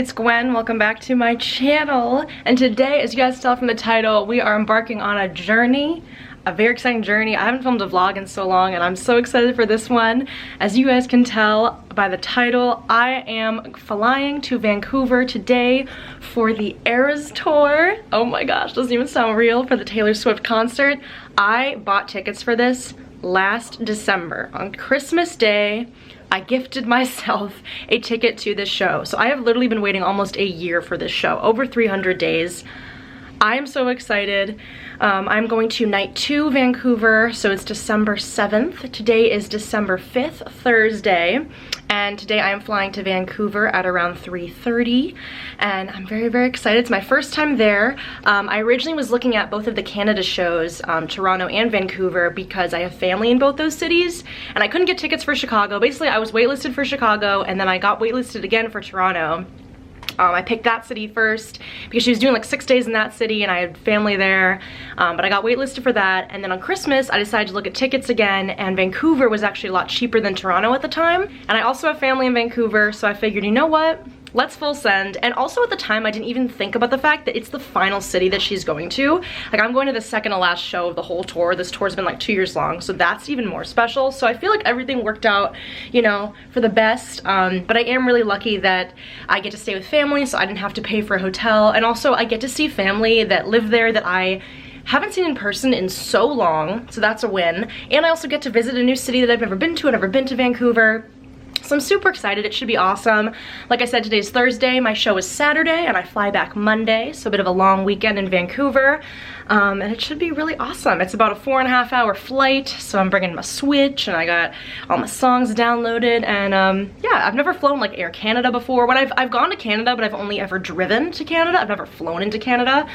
it's Gwen. Welcome back to my channel. And today, as you guys tell from the title, we are embarking on a journey. A very exciting journey. I haven't filmed a vlog in so long and I'm so excited for this one. As you guys can tell by the title, I am flying to Vancouver today for the Eras tour. Oh my gosh, doesn't even sound real, for the Taylor Swift concert. I bought tickets for this last December. On Christmas Day, I gifted myself a ticket to this show. So I have literally been waiting almost a year for this show, over 300 days. I am so excited. I'm going to night 2 Vancouver, so it's December 7th. Today is December 5th, Thursday, and today I am flying to Vancouver at around 3:30, and I'm very, very excited. It's my first time there. I originally was looking at both of the Canada shows, Toronto and Vancouver, because I have family in both those cities, and I couldn't get tickets for Chicago. Basically, I was waitlisted for Chicago, and then I got waitlisted again for Toronto. I picked that city first because she was doing like 6 days in that city and I had family there, but I got waitlisted for that. And then on Christmas I decided to look at tickets again, and Vancouver was actually a lot cheaper than Toronto at the time, and I also have family in Vancouver, so I figured, you know what, let's full send. And also at the time I didn't even think about the fact that it's the final city that she's going to. Like, I'm going to the second to last show of the whole tour. This tour's been like 2 years long, so that's even more special. So I feel like everything worked out, you know, for the best. But I am really lucky that I get to stay with family, so I didn't have to pay for a hotel, and also I get to see family that live there that I haven't seen in person in so long, so that's a win. And I also get to visit a new city that I've never been to. I've never been to Vancouver. So I'm super excited. It should be awesome. Like I said, today's Thursday. My show is Saturday and I fly back Monday, so a bit of a long weekend in Vancouver. And it should be really awesome. It's about a 4.5 hour flight, so I'm bringing my Switch and I got all my songs downloaded. And yeah, I've never flown like Air Canada before. When I've gone to Canada, but I've only ever driven to Canada. I've never flown into Canada,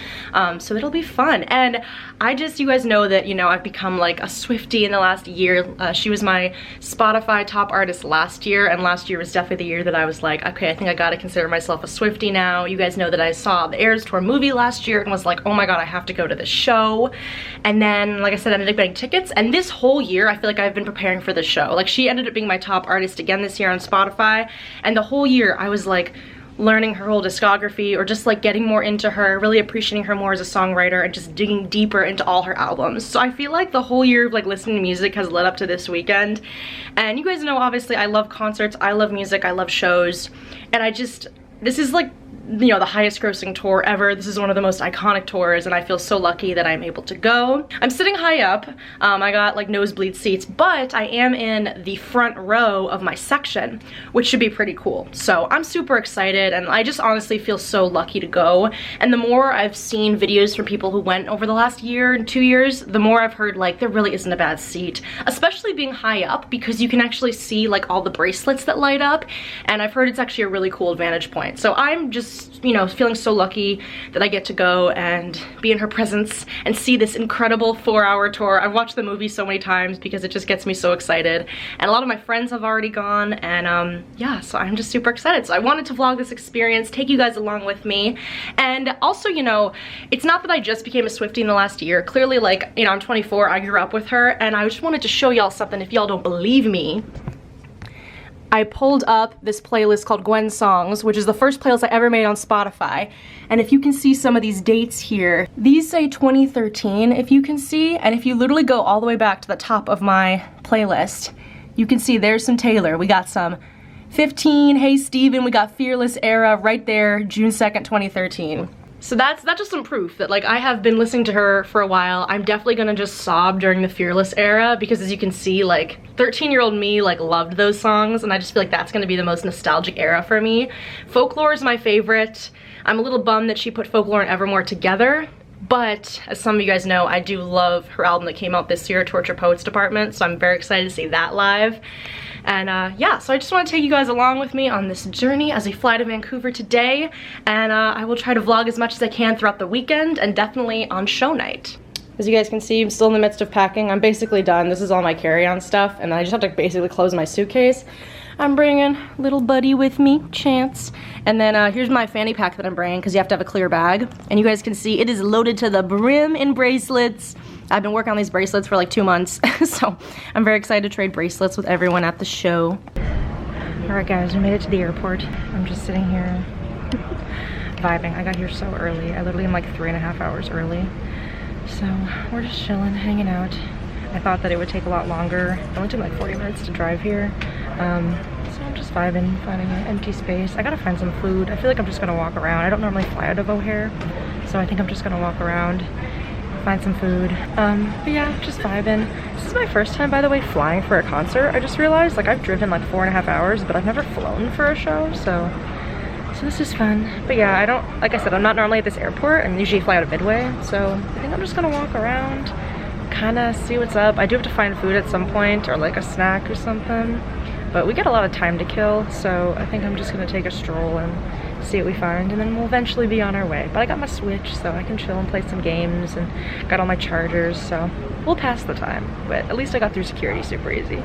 so it'll be fun. And I just, you guys know that, you know, I've become like a Swiftie in the last year. She was my Spotify top artist last year, and last year was definitely the year that I was like, okay, I think I gotta consider myself a Swiftie now. You guys know that I saw the Eras Tour movie last year and was like, oh my god, I have to go to this show. And then, like I said, I ended up getting tickets, and this whole year I feel like I've been preparing for this show. Like, she ended up being my top artist again this year on Spotify, and the whole year I was like learning her whole discography, or just like getting more into her, really appreciating her more as a songwriter, and just digging deeper into all her albums. So I feel like the whole year of like listening to music has led up to this weekend. And you guys know, obviously, I love concerts, I love music, I love shows, and this is like, you know, the highest grossing tour ever. This is one of the most iconic tours, and I feel so lucky that I'm able to go. I'm sitting high up. I got like nosebleed seats, but I am in the front row of my section, which should be pretty cool. So I'm super excited, and I just honestly feel so lucky to go. And the more I've seen videos from people who went over the last year and 2 years, the more I've heard like there really isn't a bad seat, especially being high up, because you can actually see like all the bracelets that light up, and I've heard it's actually a really cool vantage point. So I'm just, you know, feeling so lucky that I get to go and be in her presence and see this incredible 4-hour tour. I've watched the movie so many times because it just gets me so excited, and a lot of my friends have already gone, and yeah, so I'm just super excited. So I wanted to vlog this experience, take you guys along with me. And also, you know, it's not that I just became a Swiftie in the last year. Clearly, like, you know, I'm 24, I grew up with her, and I just wanted to show y'all something if y'all don't believe me. I pulled up this playlist called Gwen Songs, which is the first playlist I ever made on Spotify. And if you can see some of these dates here, these say 2013, if you can see, and if you literally go all the way back to the top of my playlist, you can see there's some Taylor. We got some 15, Hey Steven, we got Fearless Era right there, June 2nd, 2013. So that's just some proof that, like, I have been listening to her for a while. I'm definitely gonna just sob during the Fearless era, because as you can see, like, 13-year-old me like loved those songs, and I just feel like that's gonna be the most nostalgic era for me. Folklore is my favorite. I'm a little bummed that she put Folklore and Evermore together, but as some of you guys know, I do love her album that came out this year, Torture Poets Department, so I'm very excited to see that live. And yeah, so I just want to take you guys along with me on this journey as we fly to Vancouver today, and I will try to vlog as much as I can throughout the weekend, and definitely on show night. As you guys can see, I'm still in the midst of packing. I'm basically done. This is all my carry-on stuff, and I just have to basically close my suitcase. I'm bringing little buddy with me, Chance. And then here's my fanny pack that I'm bringing, because you have to have a clear bag. And you guys can see it is loaded to the brim in bracelets. I've been working on these bracelets for like 2 months, so I'm very excited to trade bracelets with everyone at the show. Alright guys, we made it to the airport. I'm just sitting here vibing. I got here so early. I literally am like 3.5 hours early. So we're just chilling, hanging out. I thought that it would take a lot longer. It only took like 40 minutes to drive here. So I'm just vibing, finding an empty space. I gotta find some food. I feel like I'm just gonna walk around. I don't normally fly out of O'Hare, so I think I'm just gonna walk around, find some food. But yeah, just vibing. This is my first time, by the way, flying for a concert. I just realized, like, I've driven like 4.5 hours, but I've never flown for a show, so this is fun. But yeah, I don't, like I said, I'm not normally at this airport. I'm usually fly out of Midway, so I think I'm just gonna walk around, kind of see what's up. I do have to find food at some point, or like a snack or something, but we get a lot of time to kill, so I think I'm just gonna take a stroll and see what we find, and then we'll eventually be on our way. But I got my Switch, so I can chill and play some games, and got all my chargers, so we'll pass the time. But at least I got through security super easy.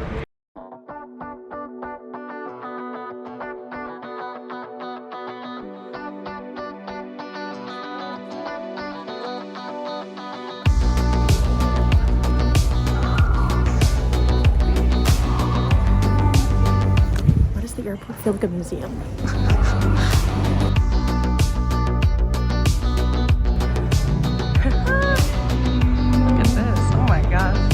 The airport feel like a museum. Look at this, oh my gosh.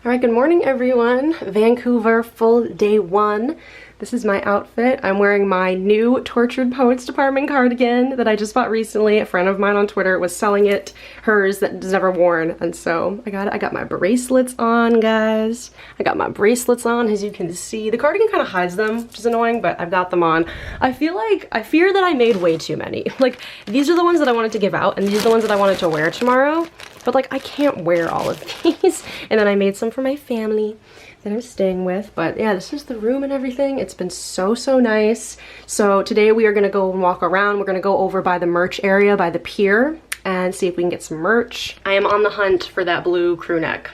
All right, good morning everyone. Vancouver, full day one. This is my outfit. I'm wearing my new Tortured Poets Department cardigan that I just bought recently. A friend of mine on Twitter was selling it, hers that is never worn, and so I got it. I got my bracelets on, guys. I got my bracelets on, as you can see. The cardigan kind of hides them, which is annoying, but I've got them on. I fear that I made way too many. Like, these are the ones that I wanted to give out, and these are the ones that I wanted to wear tomorrow, but like, I can't wear all of these. And then I made some for my family that I'm staying with. But yeah, this is the room and everything. It's been so nice. So today we are gonna go and walk around. We're gonna go over by the merch area by the pier and see if we can get some merch. I am on the hunt for that blue crew neck,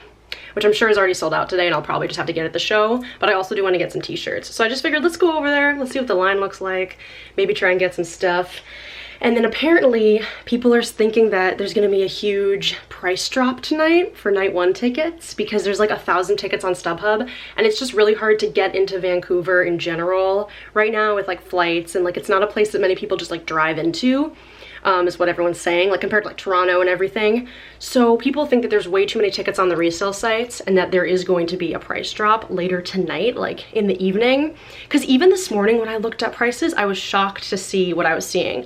which I'm sure is already sold out today, and I'll probably just have to get it at the show. But I also do want to get some t-shirts, so I just figured let's go over there, let's see what the line looks like, maybe try and get some stuff. And then apparently people are thinking that there's gonna be a huge price drop tonight for night one tickets, because there's like 1,000 tickets on StubHub, and it's just really hard to get into Vancouver in general right now with like flights, and like it's not a place that many people just like drive into, is what everyone's saying, like compared to like Toronto and everything. So people think that there's way too many tickets on the resale sites, and that there is going to be a price drop later tonight, like in the evening. Because even this morning when I looked at prices, I was shocked to see what I was seeing.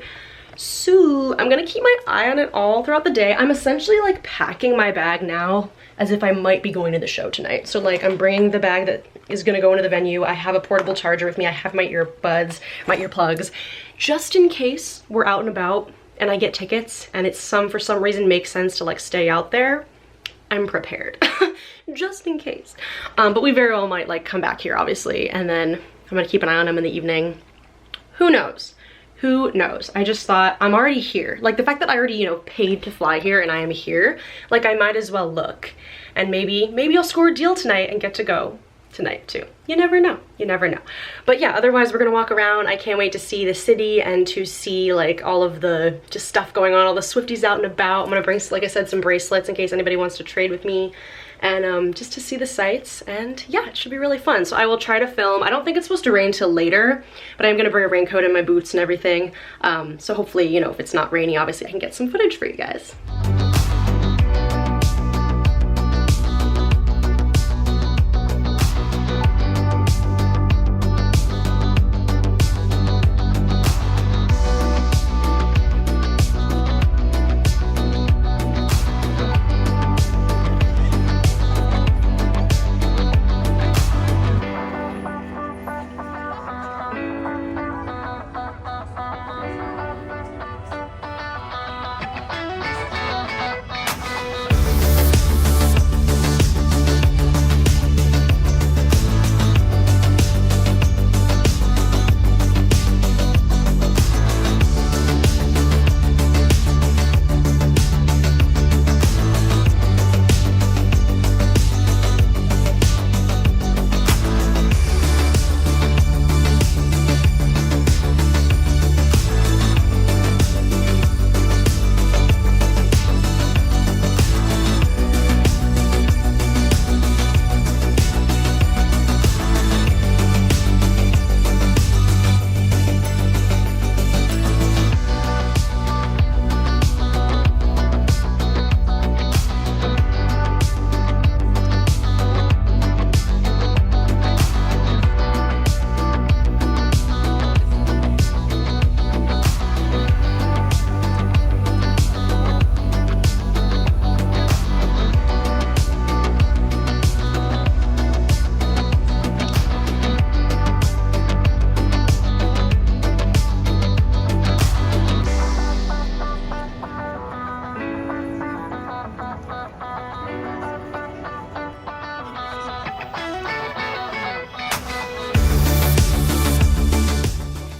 So I'm gonna keep my eye on it all throughout the day. I'm essentially like packing my bag now as if I might be going to the show tonight. So like, I'm bringing the bag that is gonna go into the venue. I have a portable charger with me. I have my earbuds, my earplugs, just in case we're out and about and I get tickets and it's for some reason makes sense to like stay out there. I'm prepared, just in case. But we very well might like come back here, obviously, and then I'm gonna keep an eye on them in the evening. Who knows? Who knows? I just thought, I'm already here. Like, the fact that I already, you know, paid to fly here and I am here, like, I might as well look. And maybe I'll score a deal tonight and get to go tonight too. You never know. You never know. But yeah, otherwise we're gonna walk around. I can't wait to see the city and to see like all of the just stuff going on, all the Swifties out and about. I'm gonna bring, like I said, some bracelets in case anybody wants to trade with me. And just to see the sights, and yeah, it should be really fun. So I will try to film. I don't think it's supposed to rain till later, but I'm gonna bring a raincoat and my boots and everything. So hopefully, you know, if it's not rainy, obviously I can get some footage for you guys.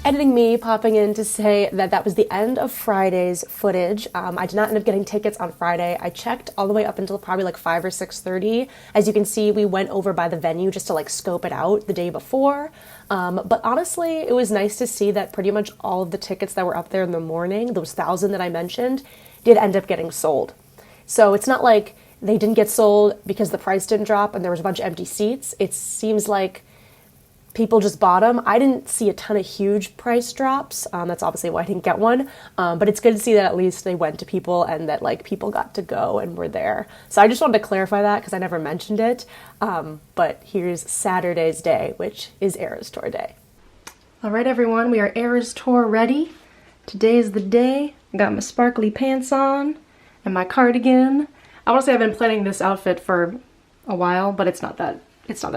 editing me popping in to say that that was the end of Friday's footage. I did not end up getting tickets on Friday. I checked all the way up until probably like 5 or 6:30. As you can see, we went over by the venue just to like scope it out the day before. But honestly, it was nice to see that pretty much all of the tickets that were up there in the morning, those 1,000 that I mentioned, did end up getting sold. So it's not like they didn't get sold because the price didn't drop and there was a bunch of empty seats. It seems like people just bought them. I didn't see a ton of huge price drops. That's obviously why I didn't get one. But it's good to see that at least they went to people and that like people got to go and were there. So I just wanted to clarify that because I never mentioned it. But here's Saturday's day, which is Eras Tour Day. All right, everyone, we are Eras Tour ready. Today is the day. I got my sparkly pants on and my cardigan. I want to say I've been planning this outfit for a while, but it's not that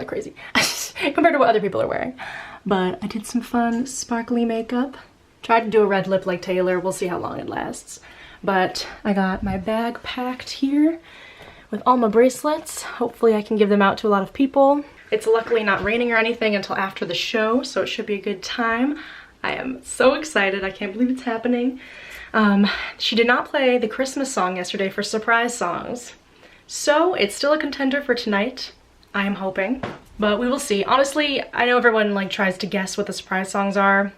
crazy compared to what other people are wearing. But I did some fun sparkly makeup. Tried to do a red lip like Taylor. We'll see how long it lasts. But I got my bag packed here with all my bracelets. Hopefully I can give them out to a lot of people. It's luckily not raining or anything until after the show, so it should be a good time. I am so excited. I can't believe it's happening. She did not play the Christmas song yesterday for surprise songs, so it's still a contender for tonight, I am hoping, but we will see. Honestly, I know everyone like tries to guess what the surprise songs are.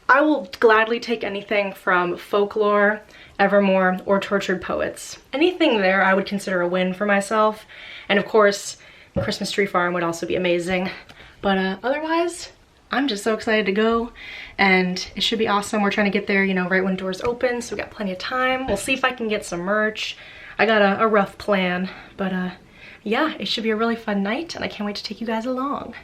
I will gladly take anything from Folklore, Evermore, or Tortured Poets. Anything there I would consider a win for myself, and of course, Christmas Tree Farm would also be amazing, but otherwise, I'm just so excited to go, and it should be awesome. We're trying to get there, you know, right when doors open, so we got plenty of time. We'll see if I can get some merch. I got a rough plan, but yeah, it should be a really fun night, and I can't wait to take you guys along.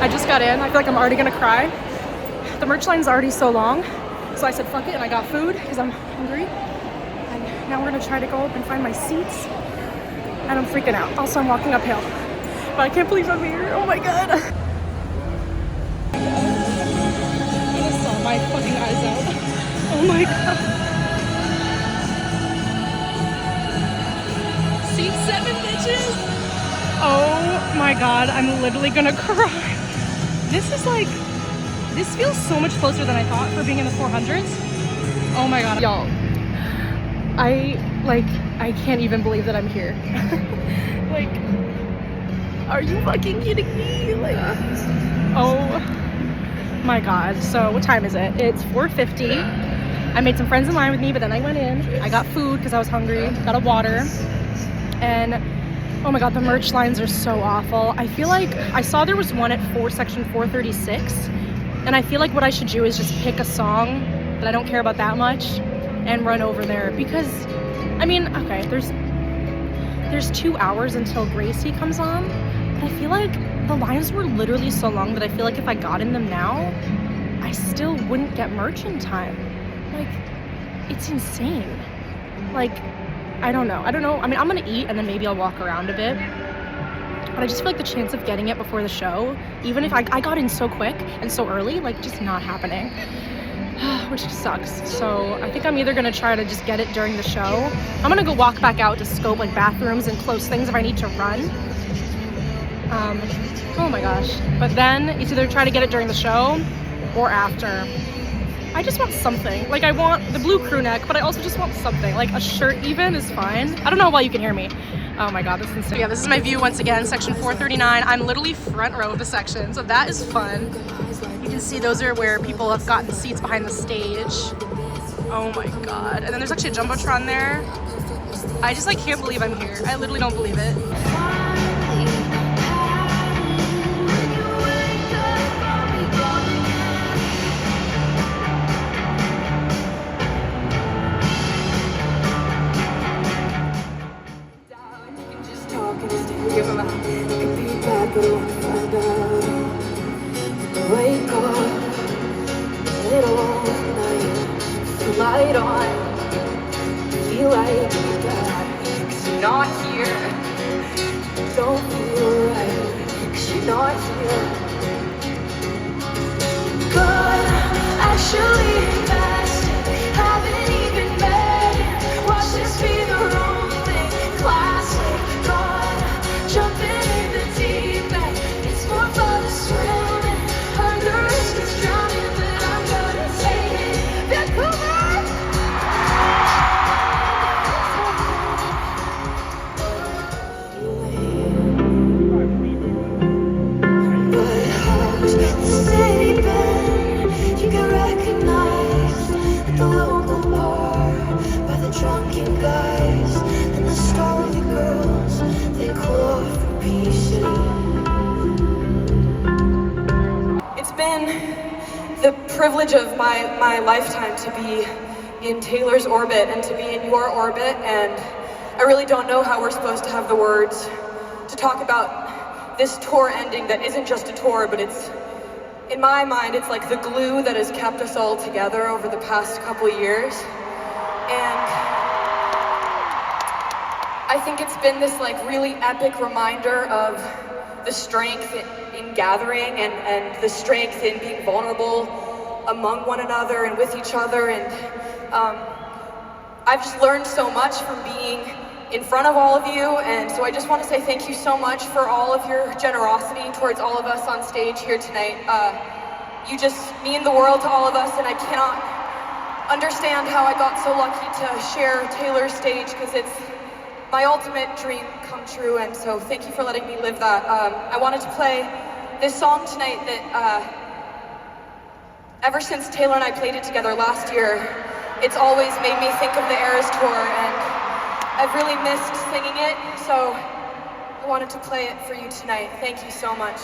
I just got in. I feel like I'm already gonna cry. The merch line's already so long, so I said fuck it and I got food because I'm hungry. And now we're gonna try to go up and find my seats. And I'm freaking out. Also, I'm walking uphill. But I can't believe I'm here. Oh my god. I just saw my fucking eyes out. Oh my god. Seat 7, bitches. Oh my god, I'm literally gonna cry. This is like, this feels so much closer than I thought for being in the 400s. Oh my god. Y'all, I can't even believe that I'm here. Like, are you fucking kidding me? Like, oh my god. So what time is it? It's 4:50. I made some friends in line with me, but then I went in. I got food because I was hungry, got a water, and oh my god, the merch lines are so awful. I feel like I saw there was one at section 436, and I feel like what I should do is just pick a song that I don't care about that much and run over there, because I mean, okay, there's 2 hours until Gracie comes on, but I feel like the lines were literally so long that I feel like if I got in them now, I still wouldn't get merch in time. Like, it's insane. Like, I don't know. I mean, I'm gonna eat and then maybe I'll walk around a bit, but I just feel like the chance of getting it before the show, even if I got in so quick and so early, like, just not happening. Which sucks. So I think I'm either gonna try to just get it during the show. I'm gonna go walk back out to scope like bathrooms and close things if I need to run. Oh my gosh. But then it's either try to get it during the show or after. I just want something. Like, I want the blue crew neck, but I also just want something. Like a shirt even is fine. I don't know why you can hear me. Oh my god, this is insane. Yeah, this is my view once again, section 439. I'm literally front row of the section, so that is fun. You can see those are where people have gotten seats behind the stage. Oh my god. And then there's actually a Jumbotron there. I just like can't believe I'm here. I literally don't believe it. Light on. Feel like you die, 'cause you're not here. Don't feel right, 'cause you're not here. God, actually invested, haven't even met it. Watch this be the wrong thing. Classic, God, jumping in the deep end. It's more fun to swim and under risk is drowning, but I'm gonna take it. Vancouver! But how's the city been? You get recognized at the local bar by the drunken guys and the starry girls. They claw for pieces. It's been the privilege of my lifetime to be in Taylor's orbit and to be in your orbit, and I really don't know how we're supposed to have the words to talk about this tour ending that isn't just a tour, but it's, in my mind, it's like the glue that has kept us all together over the past couple years. And I think it's been this like really epic reminder of the strength in gathering and the strength in being vulnerable among one another and with each other. And I've just learned so much from being in front of all of you, and so I just want to say thank you so much for all of your generosity towards all of us on stage here tonight. You just mean the world to all of us, and I cannot understand how I got so lucky to share Taylor's stage, because it's my ultimate dream come true, and so thank you for letting me live that. I wanted to play this song tonight that ever since Taylor and I played it together last year, it's always made me think of the Eras Tour, and I've really missed singing it, so I wanted to play it for you tonight. Thank you so much.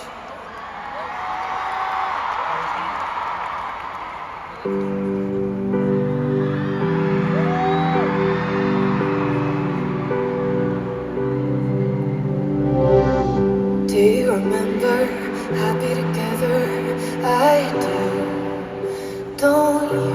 Do you remember happy together? I do, don't you?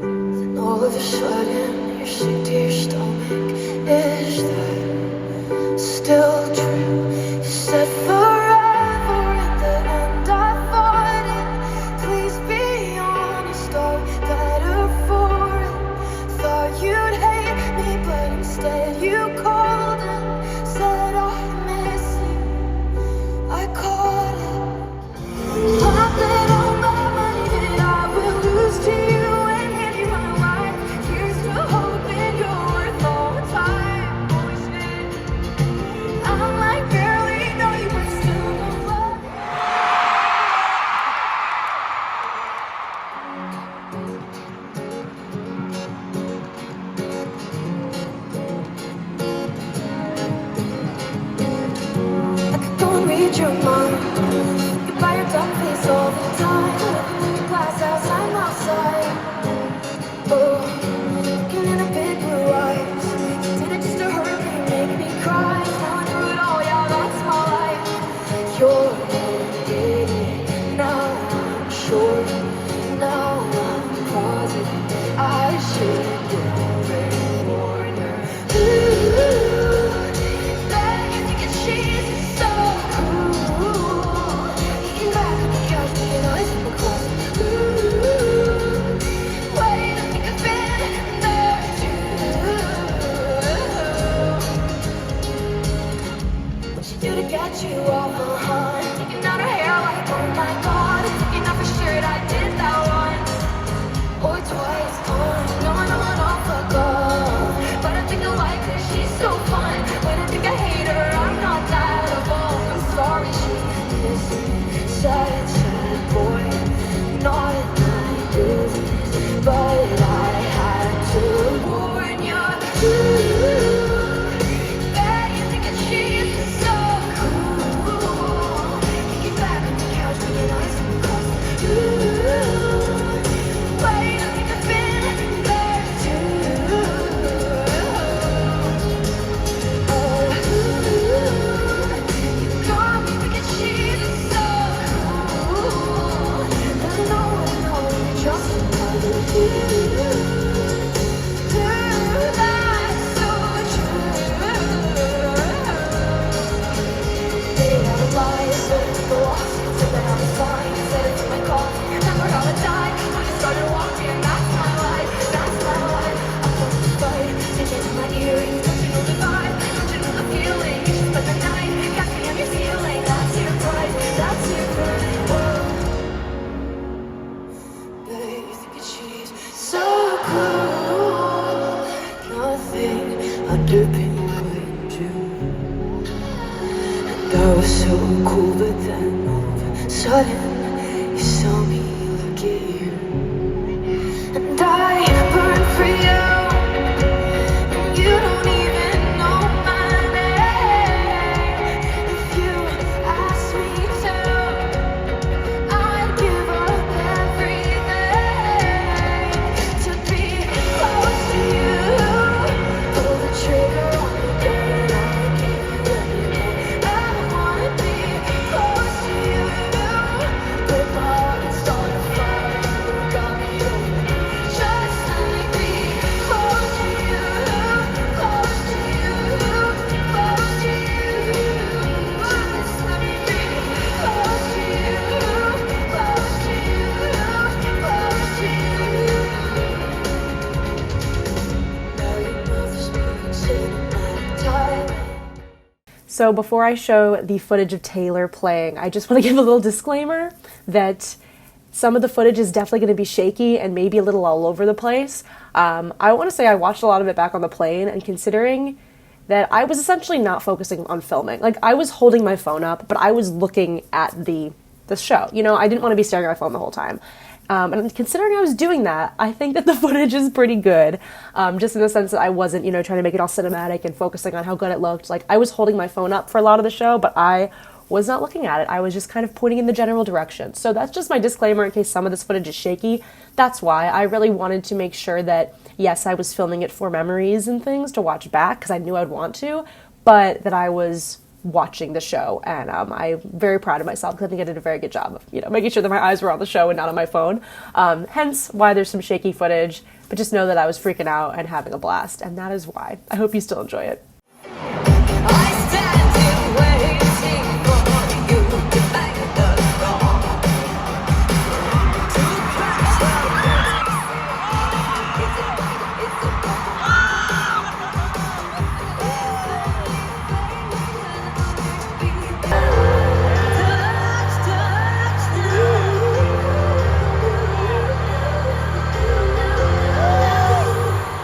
Then all of a sudden you're sick to your stomach. Is that still true? You said forever, at the end I thought it. Please be honest, I'm better for it. Thought you'd hate me, but instead you called and said I miss you. I caught it. I bet all my money that I will lose to you and hand you my life. Here's to hoping you're worth all the time. I'm like barely know you, but still no love. I could go and read your mind. You buy your dumb face all the time. Living in your glass house, I'm outside. Oh, looking in the big blue eyes. You did it just to hurt me, make me cry. Telling through it all, yeah, that's my life. You're an idiot, now I'm sure. Now I'm positive I should have already warned her. Ooh, that you think it's she's so cool. Eating back on the couch, making eyes from across. Ooh, wait, I think I've been there too. What you do to get you off the hunt? Taking out her hair like, oh my god. Taking off her shirt, I did that once or twice. No, I know it all fuck off, but I think I like her, she's so fun. When I think I hate her, I'm not that of all. I'm sorry she missed me. Sad, sad boy, not my business, but I had to warn you. Bet you think that she's so cool. Kicking back on the couch, making eyes from across. That was so cool, but then all of a sudden you saw me look at you, and I burned for you, and you don't even know my name. If you ask me to, I'd give up everything to be close to you. Pull the trigger on the gun, I'll give you anything. I wanna be close to you. Put my heart and start a fire. You got me open. Just let me be close to you, close to you, close to you. Just let me be close to you, close to you, close to you. Now your mouth is moving, cinematic. So before I show the footage of Taylor playing, I just want to give a little disclaimer that some of the footage is definitely going to be shaky and maybe a little all over the place. I want to say I watched a lot of it back on the plane, and considering that I was essentially not focusing on filming. Like, I was holding my phone up, but I was looking at the show. You know, I didn't want to be staring at my phone the whole time. And considering I was doing that, I think that the footage is pretty good, just in the sense that I wasn't, you know, trying to make it all cinematic and focusing on how good it looked. Like, I was holding my phone up for a lot of the show, but I was not looking at it. I was just kind of pointing in the general direction. So that's just my disclaimer in case some of this footage is shaky. That's why I really wanted to make sure that, yes, I was filming it for memories and things to watch back, because I knew I'd want to, but that I was watching the show, and I'm very proud of myself because I think I did a very good job of, you know, making sure that my eyes were on the show and not on my phone. Hence why there's some shaky footage, but just know that I was freaking out and having a blast, and that is why. I hope you still enjoy it. I stand here waiting for you to make the call. To crash the it's a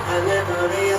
I never realized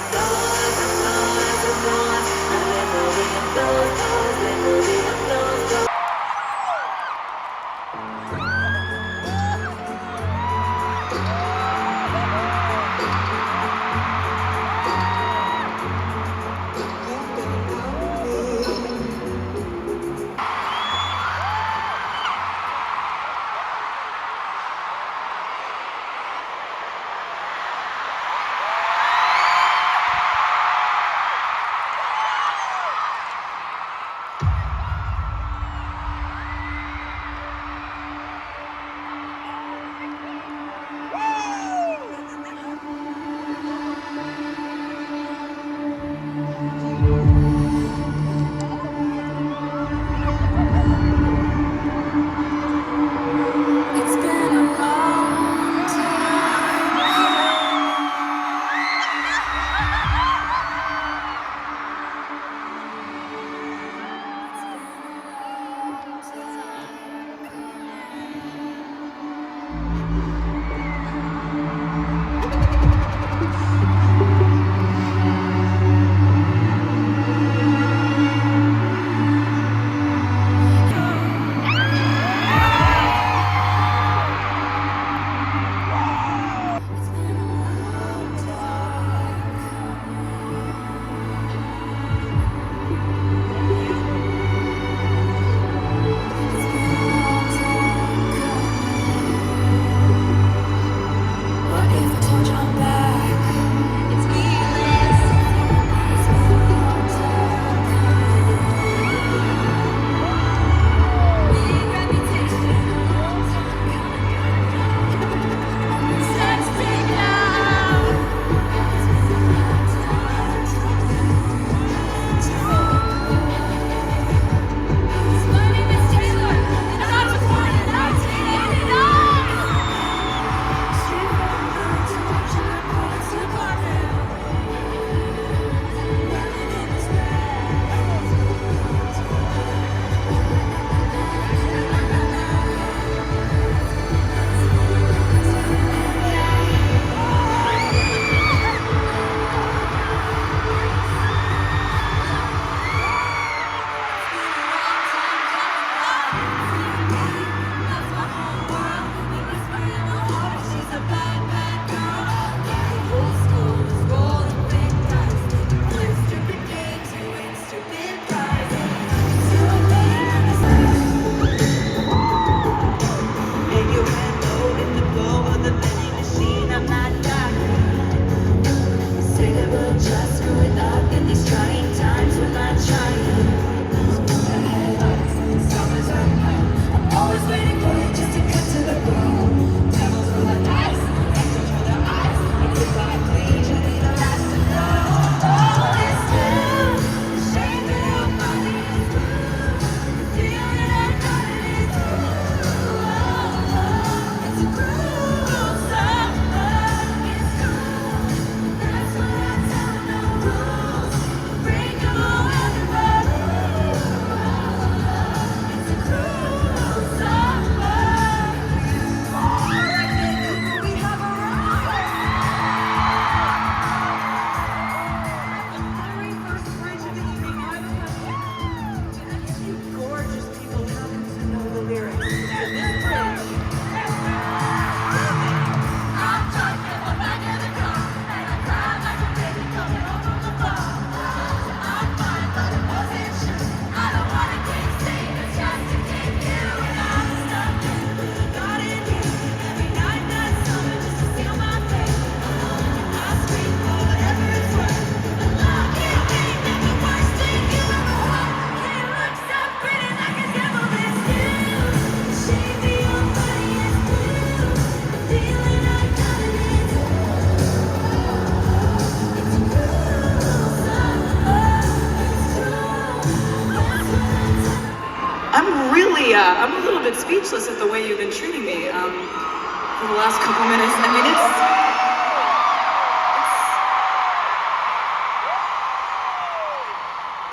I'm a little bit speechless at the way you've been treating me for the last couple minutes. I mean,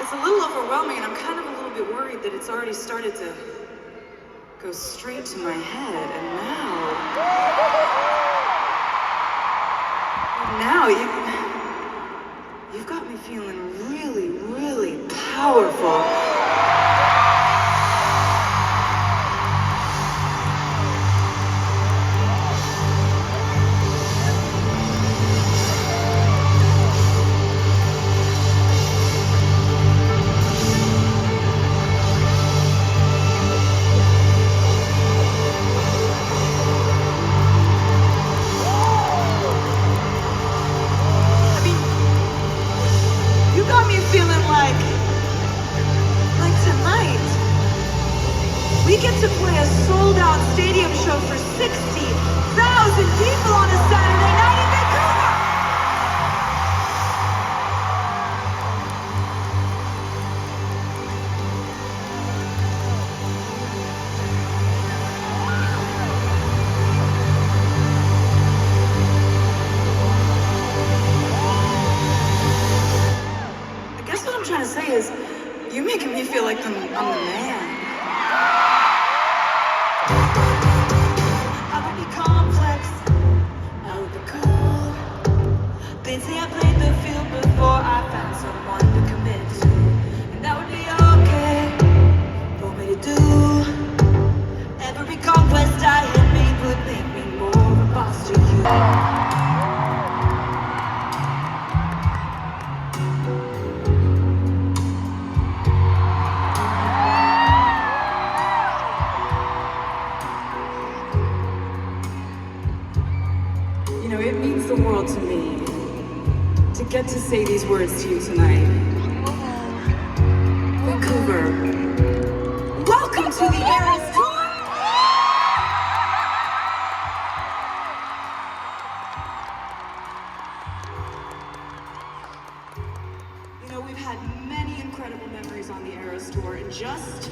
it's a little overwhelming, and I'm kind of a little bit worried that it's already started to go straight to my head, and now you've got me feeling really, really powerful. We get to play a sold-out stadium show for 60,000 people on a Saturday night in Vancouver! I guess what I'm trying to say is, you're making me feel like I'm the man. They'd say I played the field before I found someone to commit to, and that would be okay for me to do. Every conquest I had made would make me more of a boss to you. You know, it means the world to me to get to say these words to you tonight. Vancouver, welcome to the Eras Tour! You know, we've had many incredible memories on the Eras Tour, and just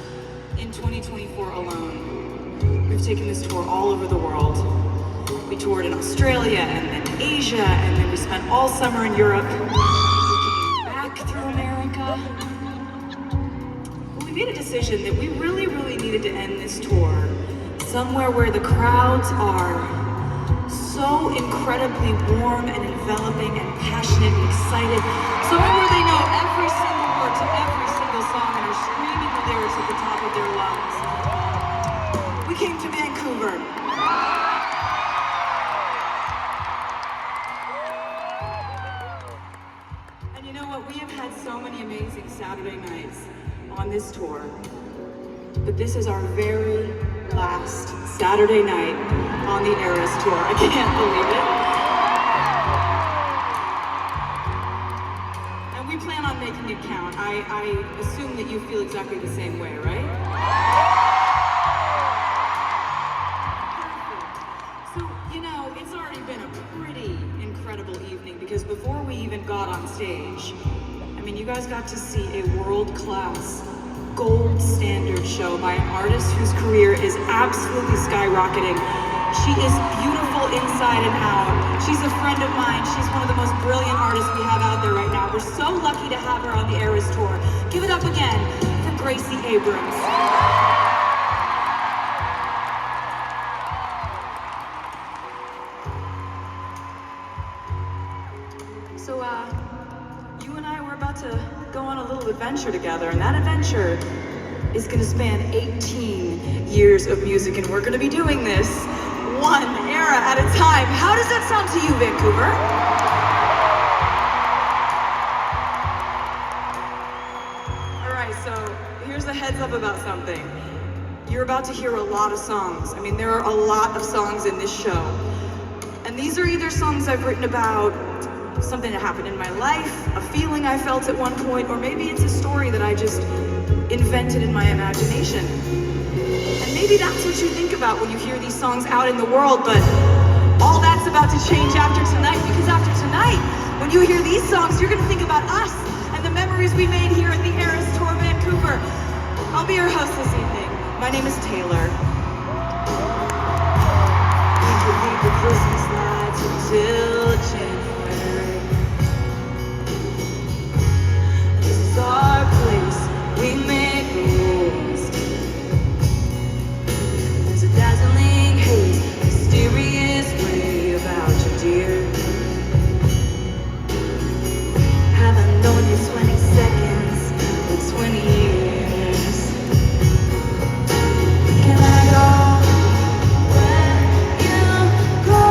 in 2024 alone, we've taken this tour all over the world. We toured in Australia and then Asia, and then we spent all summer in Europe, back through America. But we made a decision that we really, really needed to end this tour somewhere where the crowds are so incredibly warm and enveloping and passionate and excited, somewhere where they know every single word to every single song and are screaming the lyrics at the top of their lungs. We came to Vancouver. You know what? We have had so many amazing Saturday nights on this tour, but this is our very last Saturday night on the Eras Tour. I can't believe it. And we plan on making it count. I assume that you feel exactly the same way, right? So, you know, it's already been a pretty incredible evening, because before we even got on stage, I mean, you guys got to see a world-class, gold standard show by an artist whose career is absolutely skyrocketing. She is beautiful inside and out. She's a friend of mine. She's one of the most brilliant artists we have out there right now. We're so lucky to have her on the Eras Tour. Give it up again for Gracie Abrams. So, you and I were about to go on a little adventure together, and that adventure is gonna span 18 years of music, and we're gonna be doing this one era at a time. How does that sound to you, Vancouver? All right, so here's a heads up about something. You're about to hear a lot of songs. I mean, there are a lot of songs in this show. And these are either songs I've written about something that happened in my life, a feeling I felt at one point, or maybe it's a story that I just invented in my imagination. And maybe that's what you think about when you hear these songs out in the world, but all that's about to change after tonight, because after tonight, when you hear these songs, you're gonna think about us and the memories we made here at the Eras Tour Vancouver. I'll be your host this evening. My name is Taylor. We could leave the Christmas lights until January. This is our place. We make rules. There's a dazzling haze, mysterious way about you, dear. Haven't known you 20 seconds, but 20 years. Can I go where you go?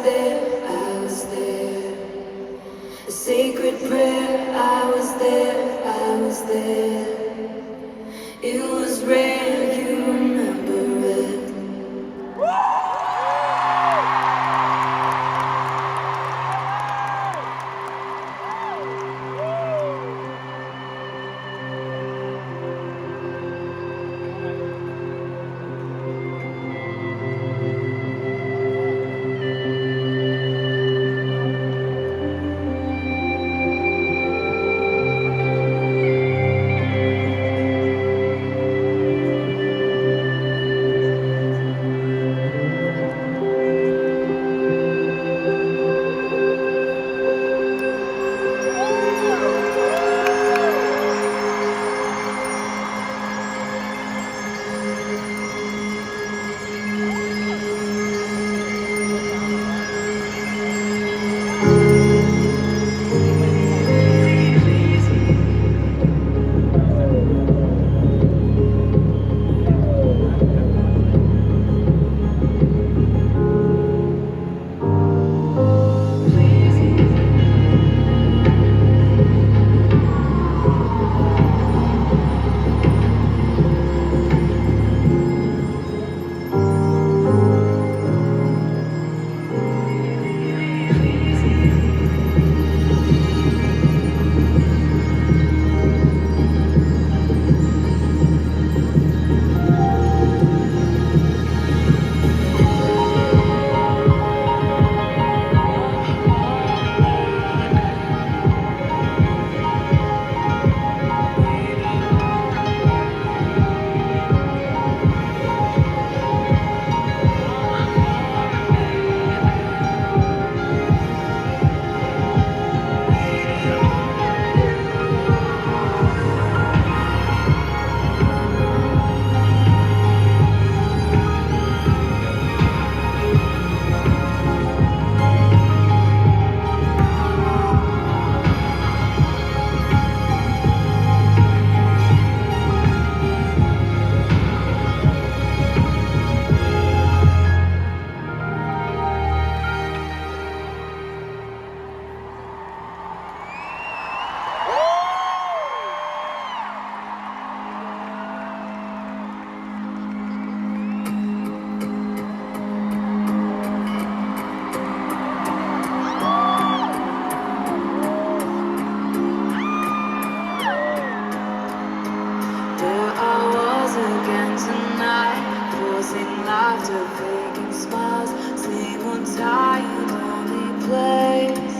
there, I was there. A sacred prayer, I was there, I was there. It was rare, you remember it. There I was again tonight, forcing laughter, faking smiles, same one tired, lonely place.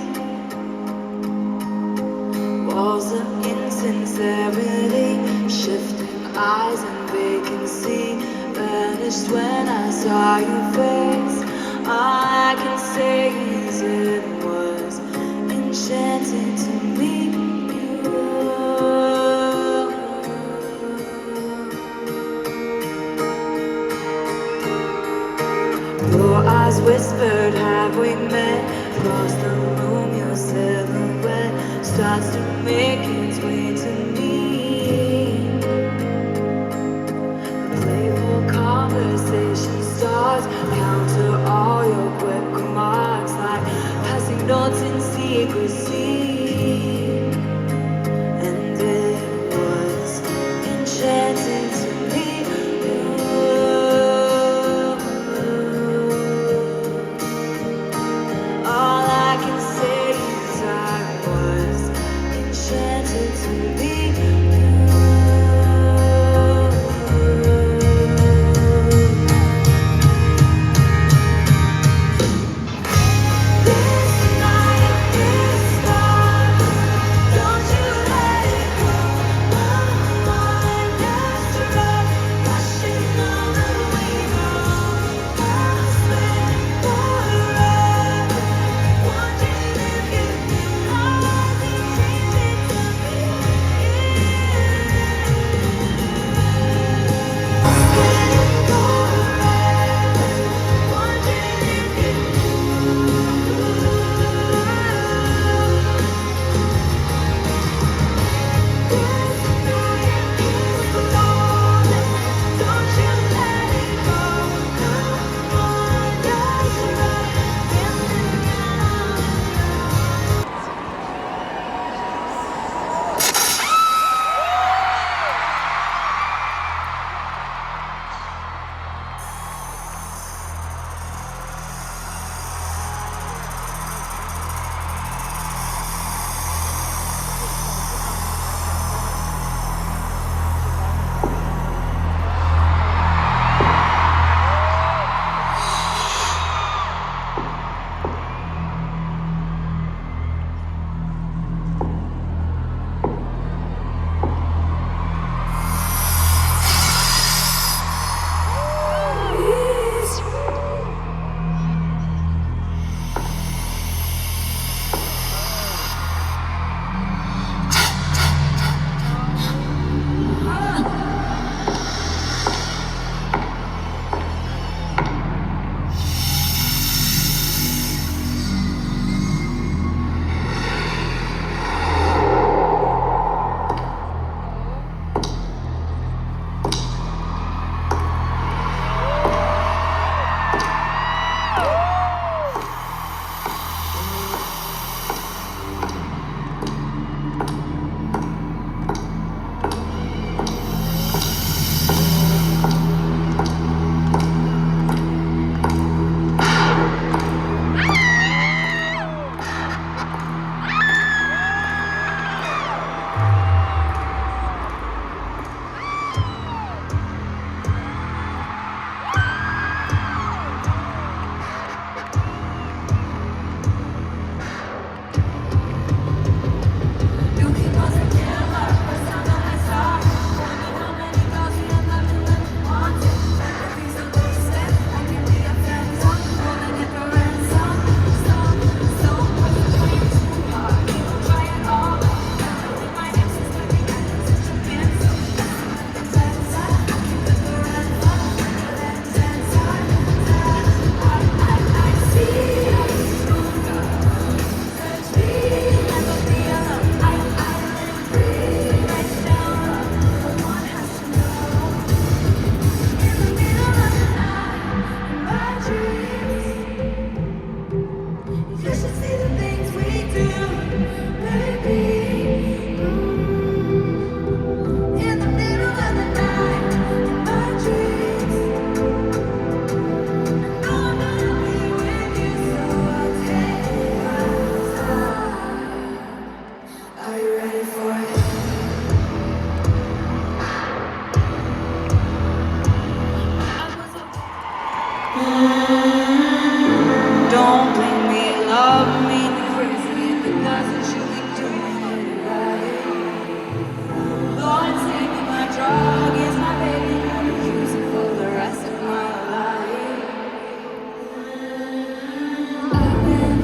Walls of insincerity, shifting eyes and vacancy, vanished when I saw your face. All I can say is it was enchanting to meet you. Your eyes whispered, have we met? Across the room, your silhouette starts to make its way to me. The playful conversation starts, counter all your quick remarks, like passing notes in secrecy. And it was enchanting to meet you. All I can say is I was enchanted to meet you. This night, this star, don't you let it go. My mind is drunk, rushing on the window. I'll spend forever wondering if you can hardly change it to me. Are you ready for it? Don't make me love me crazy if it doesn't should be doing it right. Lord, take me, my drug is my baby. I'll use it for the rest of my life. I've been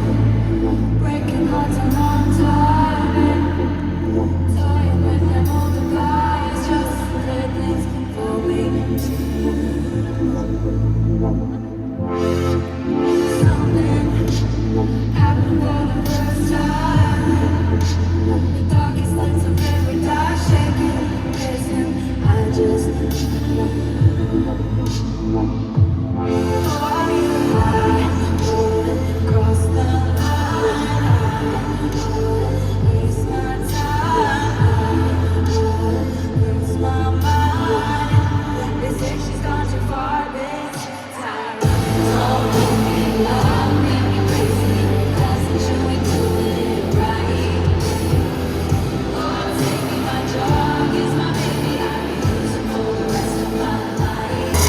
breaking hearts a long time, toying with them older guys just to play things for me. Something happened for the first time. The darkest lights of every dark shaking, kissing. I just for you, I wouldn't cross the line. I wouldn't waste my time. I wouldn't lose my mind. They say she's gone too far this time. Don't make me love, make me crazy. Doesn't show me doing it right. Lord, take me, my drug is my baby. I'll use it for the rest of my life.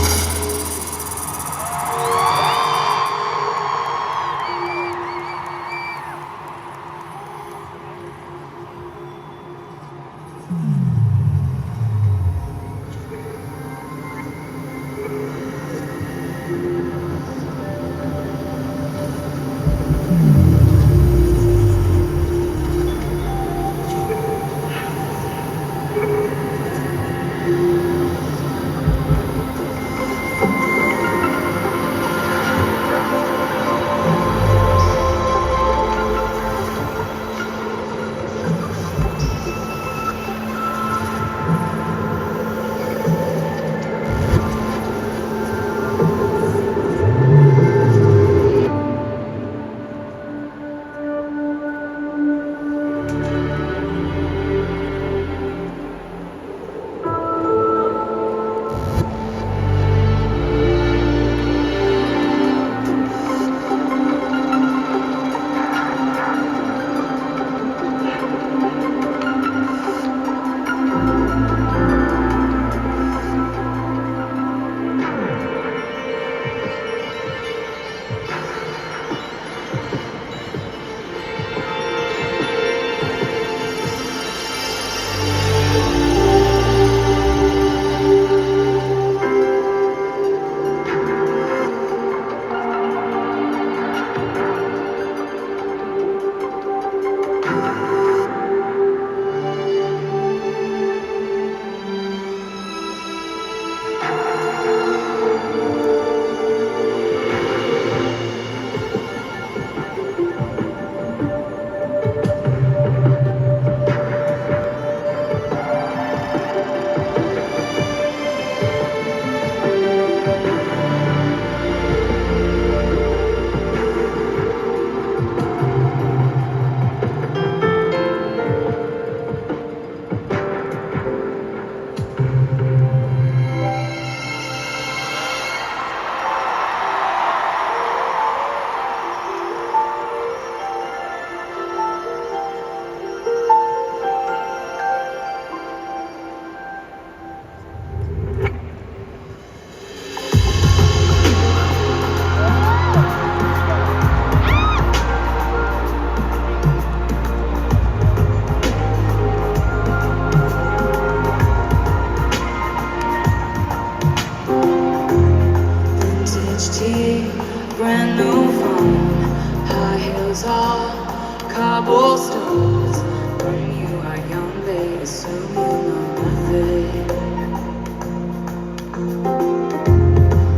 Brand new phone, high heels all cobblestones. When you are young, they assume you know nothing.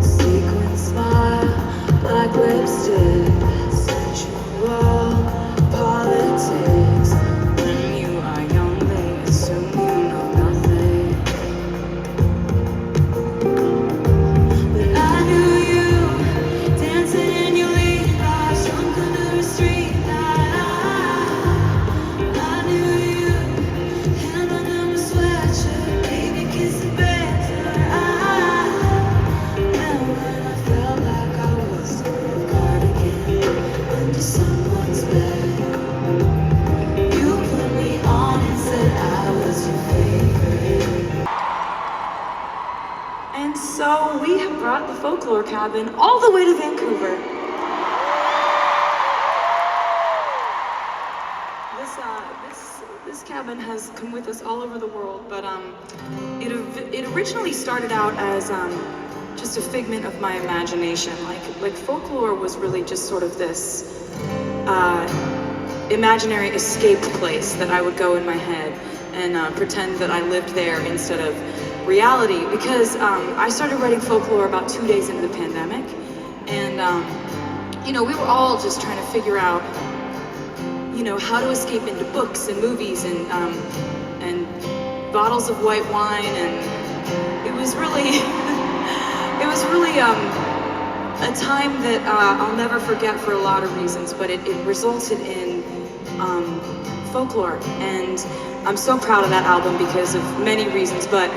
Sequin smile, black lipstick, sensual politics. When you are young, they assume you know nothing. But I knew you dancing in your Levi's, drunk under a street light. I knew you hand under my sweatshirt. so we have brought the folklore cabin all the way to Vancouver. This cabin has come with us all over the world, but it originally started out as just a figment of my imagination. Like folklore was really just sort of this imaginary escape place that I would go in my head and pretend that I lived there instead of reality, because I started writing folklore about 2 days into the pandemic, and you know, we were all just trying to figure out, you know, how to escape into books and movies and bottles of white wine, and it was really a time that I'll never forget for a lot of reasons, but it resulted in folklore, and I'm so proud of that album because of many reasons. But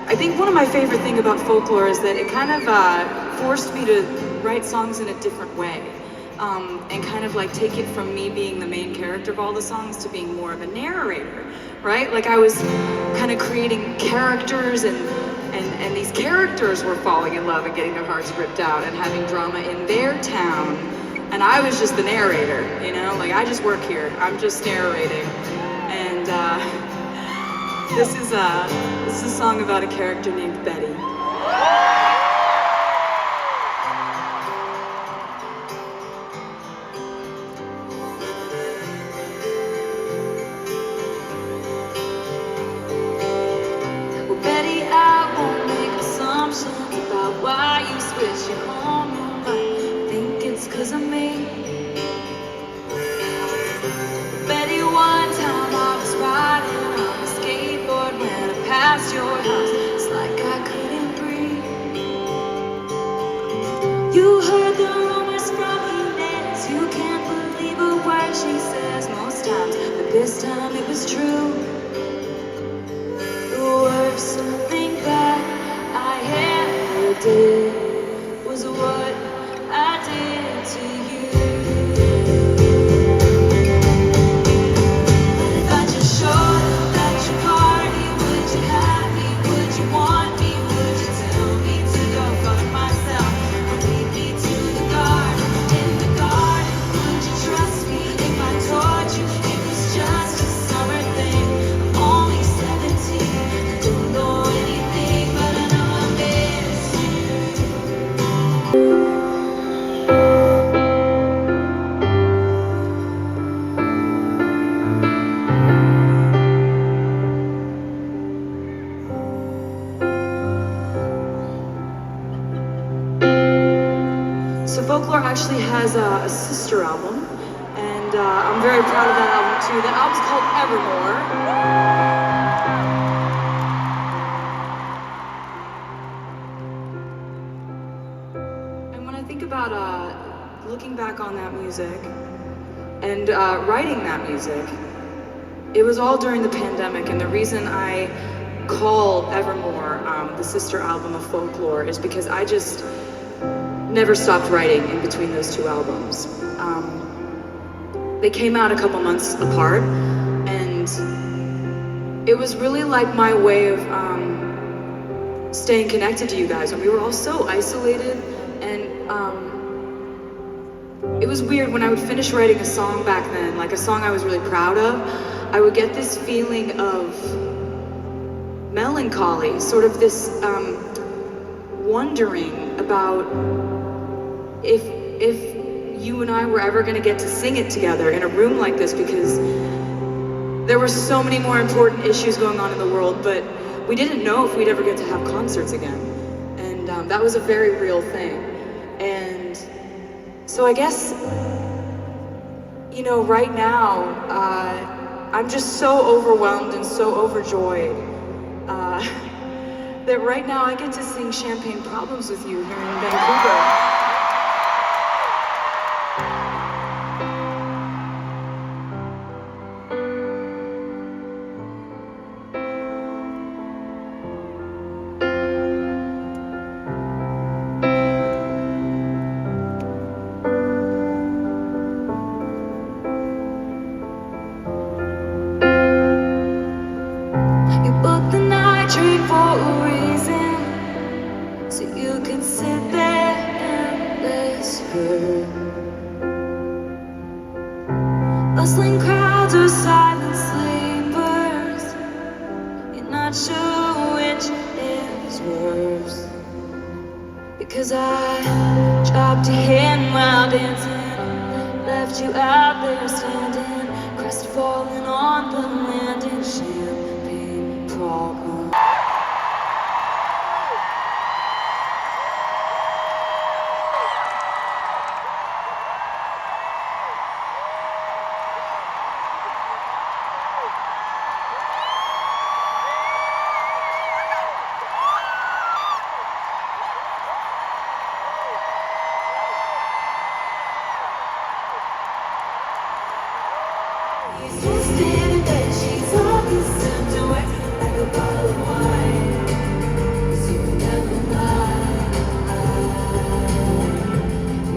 I think one of my favorite things about folklore is that it kind of forced me to write songs in a different way, and kind of like take it from me being the main character of all the songs to being more of a narrator, right? Like I was kind of creating characters, and these characters were falling in love and getting their hearts ripped out and having drama in their town, and I was just the narrator, you know? Like I just work here, I'm just narrating, and this is a song about a character named Betty. Well, Betty, I won't make assumptions about why you switched your home. You might think it's 'cause of me. Betty, one time I was riding on a skateboard when I passed your house. It's like I couldn't breathe. You heard the rumors from your neighbors. You can't believe a word she says most times, but this time it was true. The worst thing that I ever did was what I did to you. So Folklore actually has a sister album, and I'm very proud of that album too. That album's called Evermore. And when I think about looking back on that music and writing that music, it was all during the pandemic, and the reason I call Evermore the sister album of Folklore is because I just never stopped writing in between those two albums. They came out a couple months apart, and it was really like my way of staying connected to you guys. And we were all so isolated, and it was weird when I would finish writing a song back then, like a song I was really proud of, I would get this feeling of melancholy, sort of this wondering about if you and I were ever going to get to sing it together in a room like this, because there were so many more important issues going on in the world, but we didn't know if we'd ever get to have concerts again. And that was a very real thing. And so I guess, you know, right now, I'm just so overwhelmed and so overjoyed that right now I get to sing Champagne Problems with you here in Vancouver. You booked the night train for a reason. skirt. Bustling crowds or silent sleepers. You're not sure which is worse. Because I dropped your hand while dancing, left you out there standing, crest falling on the landing, champagne problem. Twisted in bed sheets, all consumed away like a bottle of wine. 'Cause you were never mine.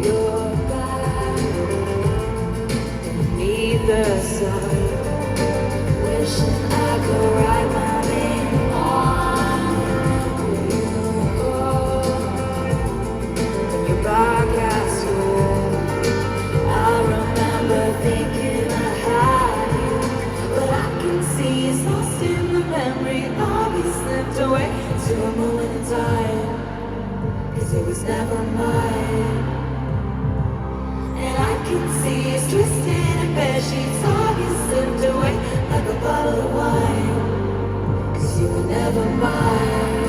You're back beneath the sun, wishing I could write my name on you. Your broadcast school, I remember thinking I had you, but I can see it's lost in the memory of you slipped away to a moment in time, 'cause it was never mine. And I can see it's twisted in bed sheets of you slipped away like a bottle of wine, 'cause you were never mine.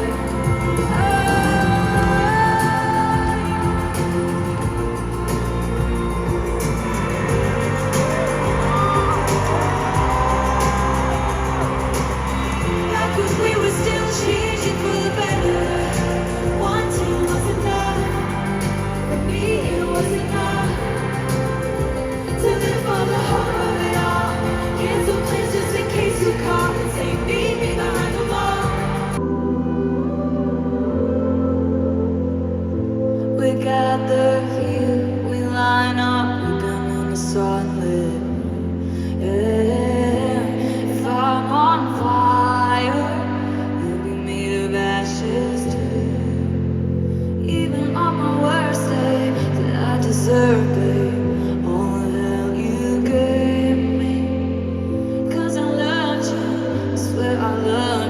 Back when we were still changing for the better, wanting was enough. For me it was enough to live for the hope of it all. Cancel plans just in case you call and say meet me behind the wall. We gather here, we line up, we gun on the sunlit. Yeah. If I'm on fire, you'll be made of ashes too. Even on my worst day, did I deserve, babe, all the hell you gave me? 'Cause I loved you, I swear I loved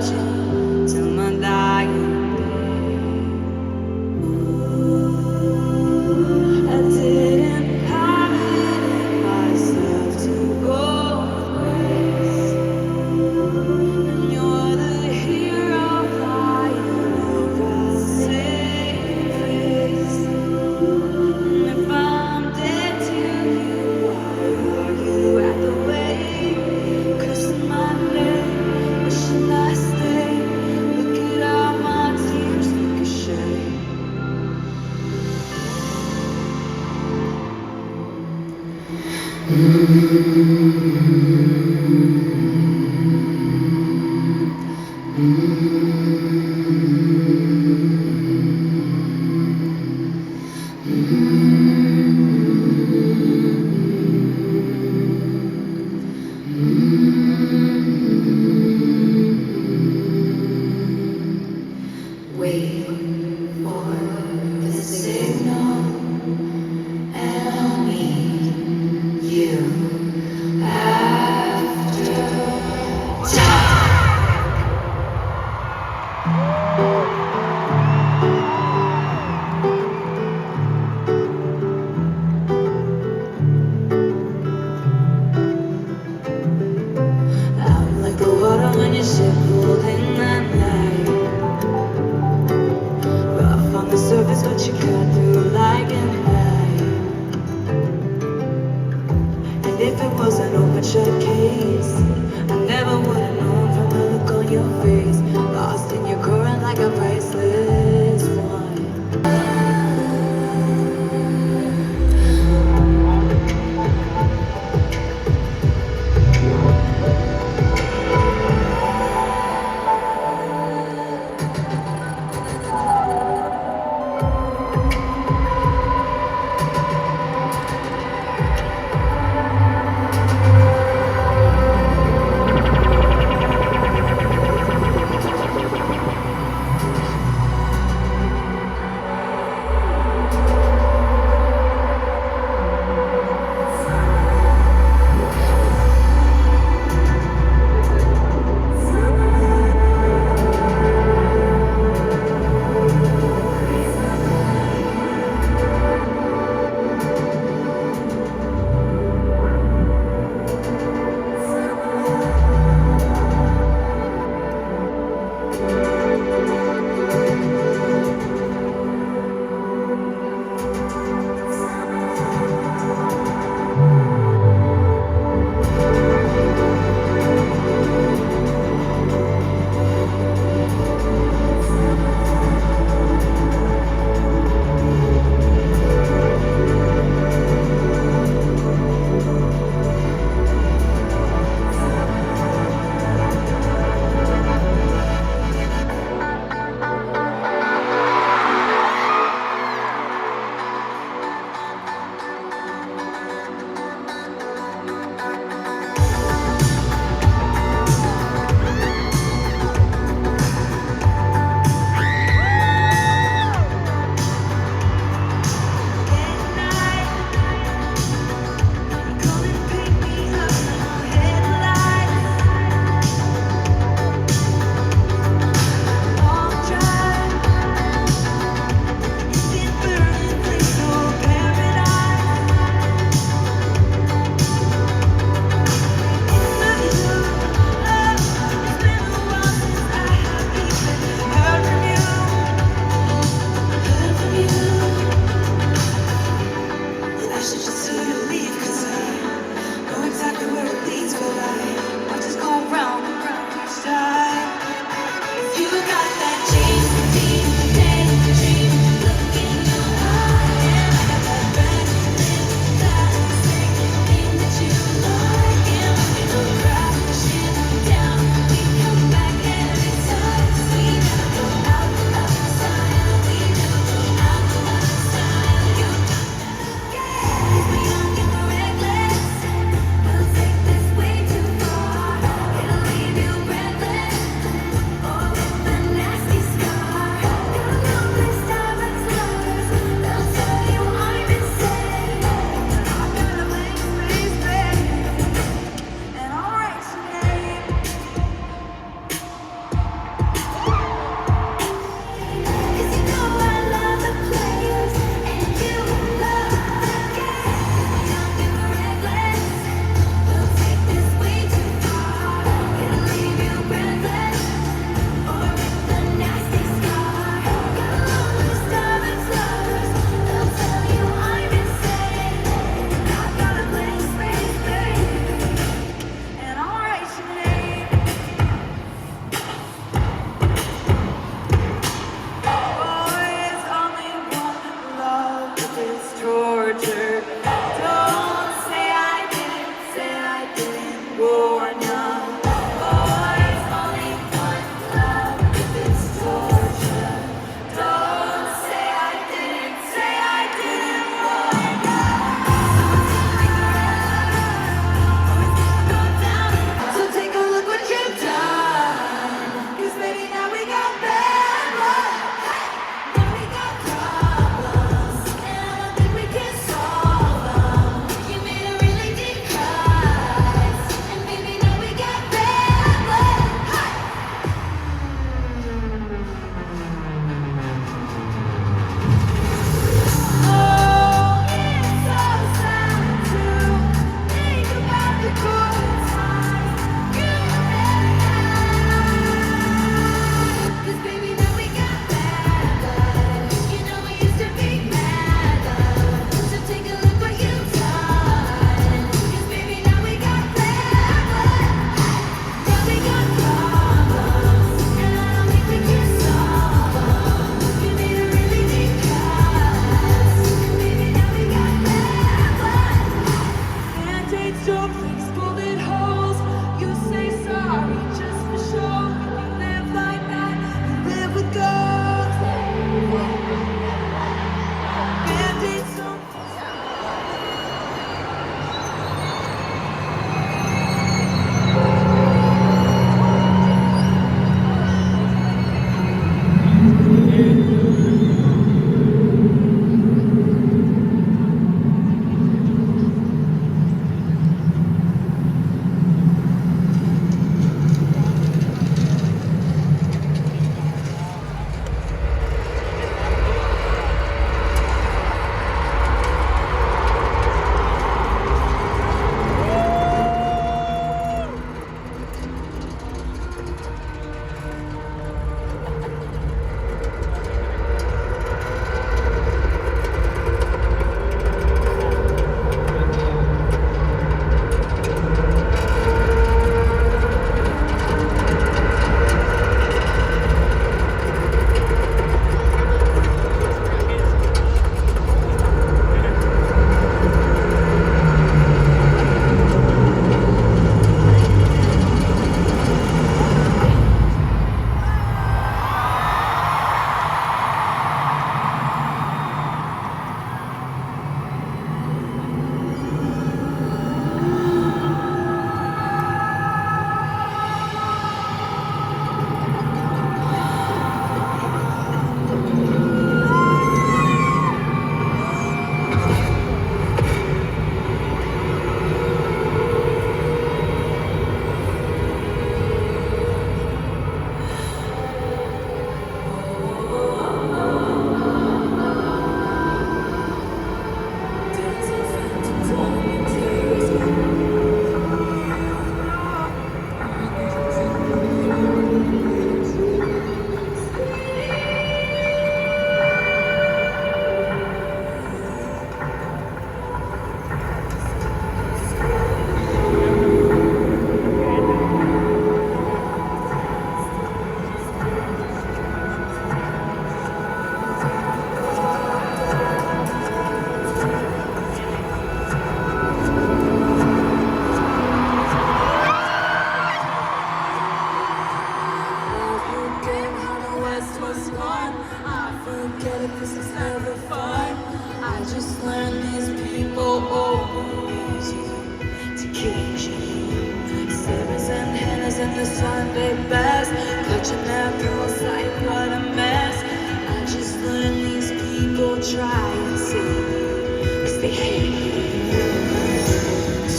their Sunday best. Clutching their pearls like what a mess. I just learned these people try and see me, 'cause they hate me.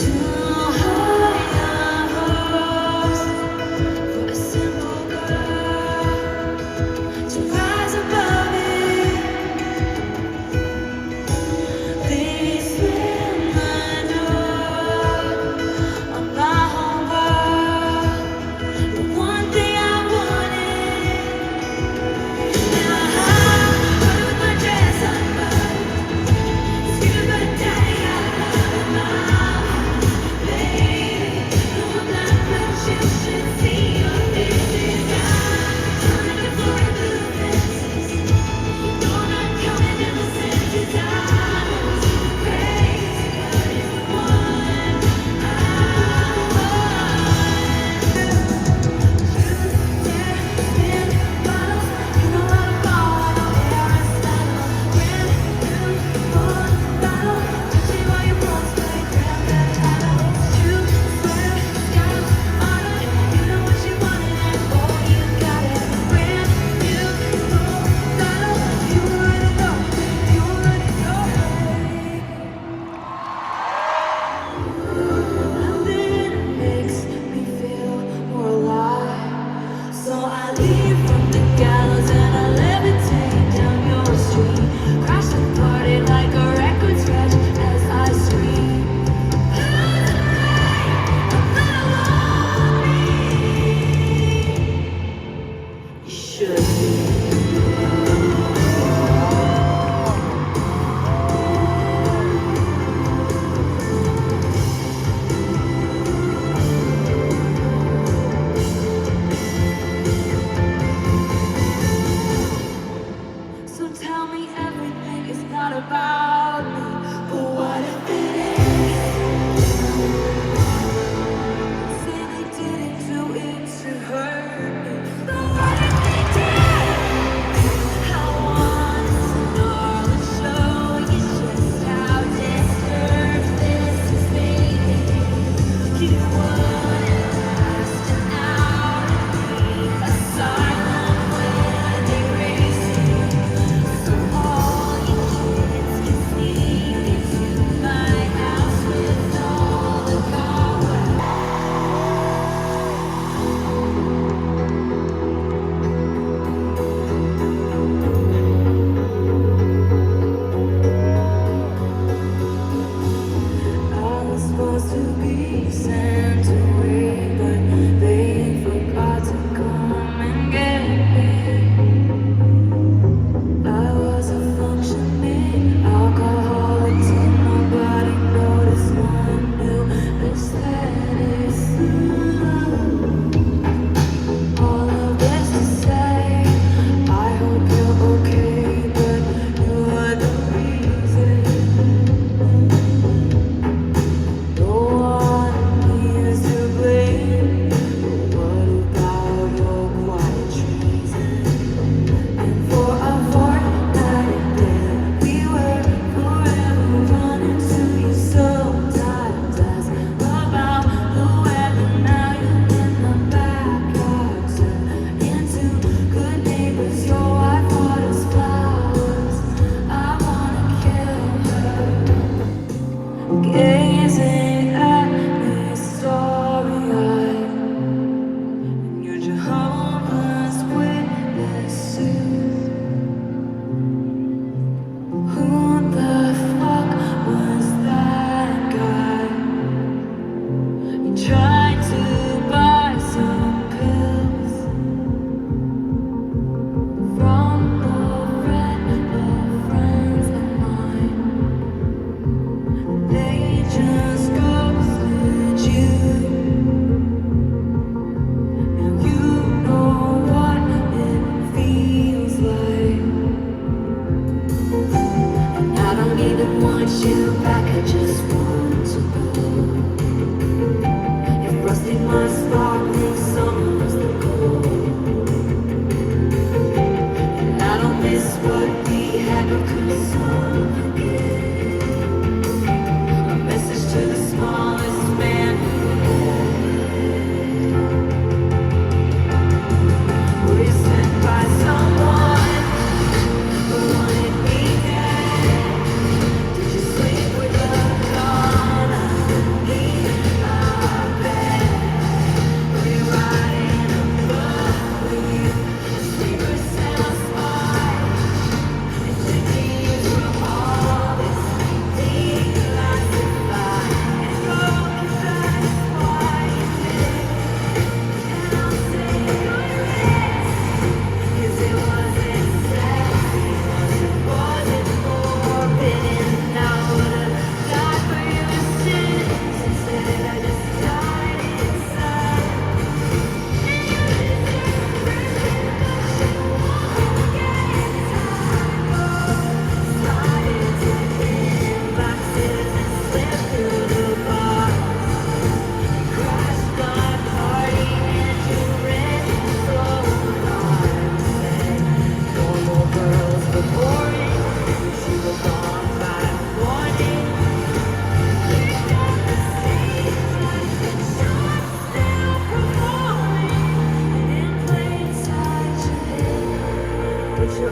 Too high a hopes for a simple girl to rise above it. They slam my door on my whole world. The one thing I wanted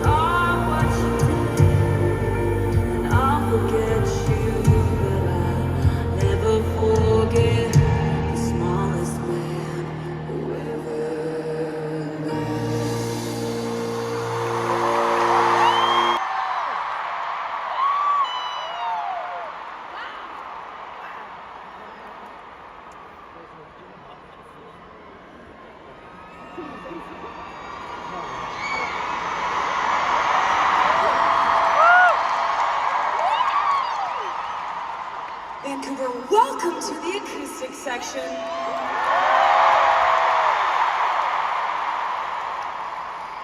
are what you did, and I'll forget you, but I'll never forget the smallest man who ever lived. Vancouver, welcome to the acoustic section.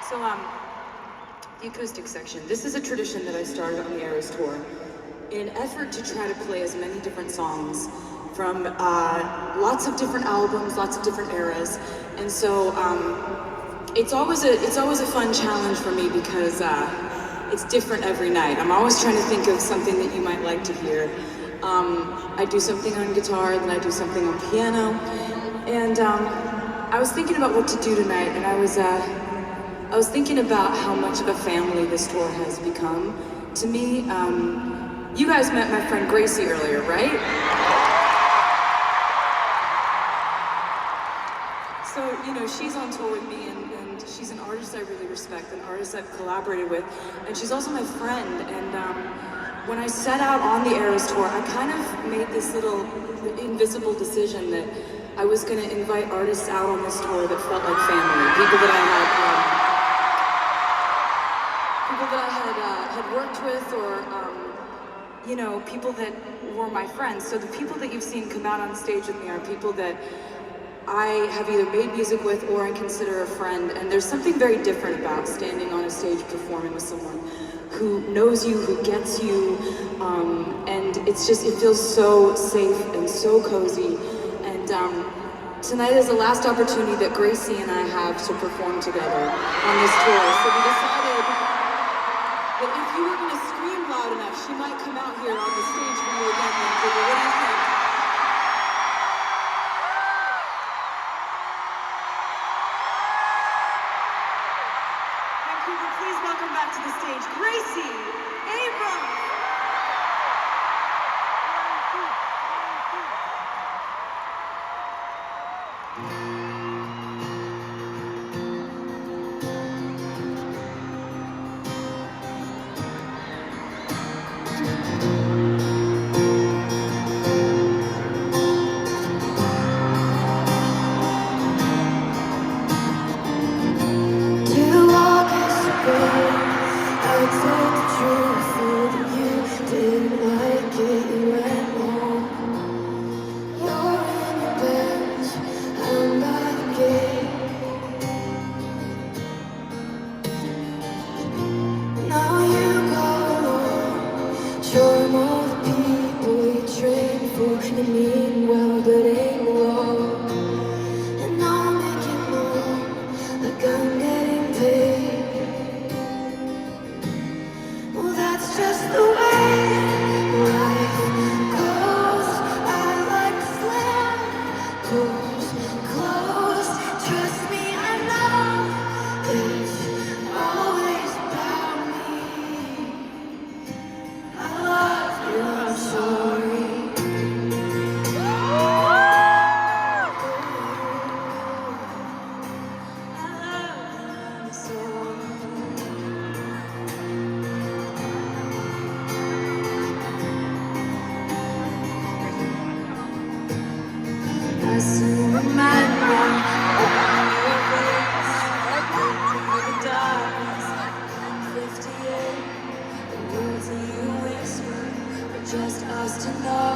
So, the acoustic section. This is a tradition that I started on the Eras tour in an effort to try to play as many different songs from lots of different albums, lots of different eras. And so, it's always a fun challenge for me because it's different every night. I'm always trying to think of something that you might like to hear. I do something on guitar, then I do something on piano, and I was thinking about what to do tonight, and I was thinking about how much of a family this tour has become to me. You guys met my friend Gracie earlier, right? So, you know, she's on tour with me, and she's an artist I really respect, an artist I've collaborated with, and she's also my friend. And when I set out on the Eras tour, I kind of made this little invisible decision that I was going to invite artists out on this tour that felt like family, people that I had worked with, or you know, people that were my friends. So the people that you've seen come out on stage with me are people that I have either made music with or I consider a friend. And there's something very different about standing on a stage performing with someone who knows you, who gets you, and it feels so safe and so cozy. And tonight is the last opportunity that Gracie and I have to perform together on this tour. So we decided that if you were going to scream loud enough, she might come out here on the stage for you again, Vancouver. What do you think? Vancouver, please welcome back to the stage, Gracie Abrams. Just us to know,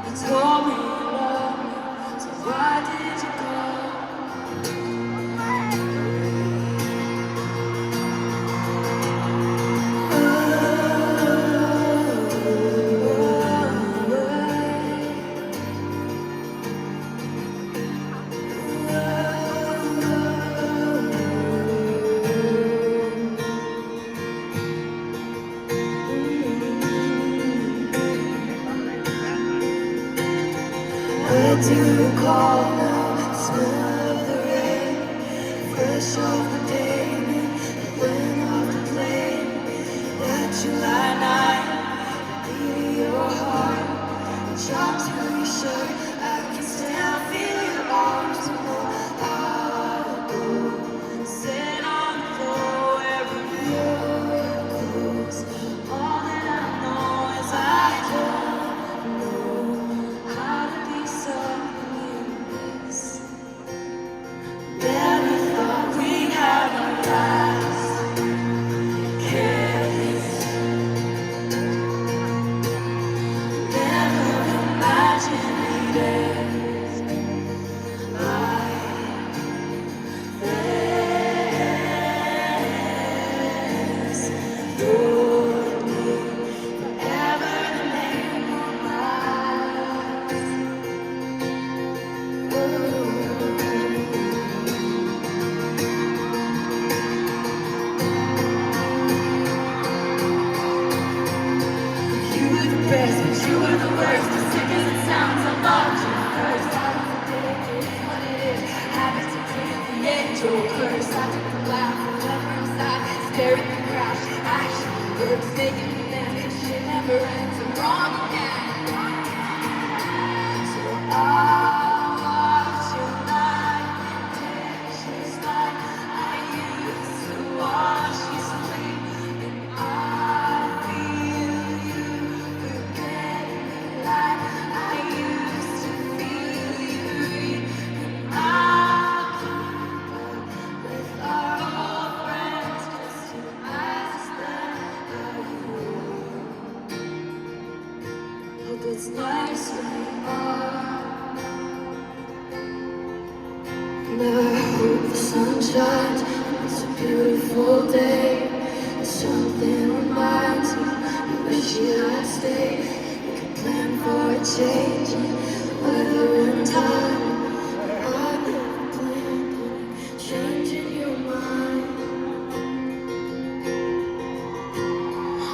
you told me you loved me, so why did you Where do you call now? The smell of the rain, fresh off the pavement, it went off the late, that July night, beat your heart, drop to your shirt. I can still feel your arms pull out of the sit on the floor wearing your clothes. All that I know is I don't know how to be something in this. Never thought we'd have our last kiss. Never imagined we'd end like this. You'd be forever the name on my eyes. You were the best, but you were the worst. As sick as it sounds, I loved you first. I don't forget it is what it is. Habits to keep the angel curse. I took the laugh, whatever inside. Stare at the crash, action, words making me dance. Shit never ends. I'm wrong again. So I'll watch you like dishes like I used to wash you sleep. And I feel you forget me like I used to feel you read. And I'll keep up with our old friends just to ask them how you are. Hope it's nice where you are. And I hope the sun shines and it's a beautiful day. And something reminds you, you wish you had stayed. You could plan for a change in weather and time. But I never planned on changing your mind.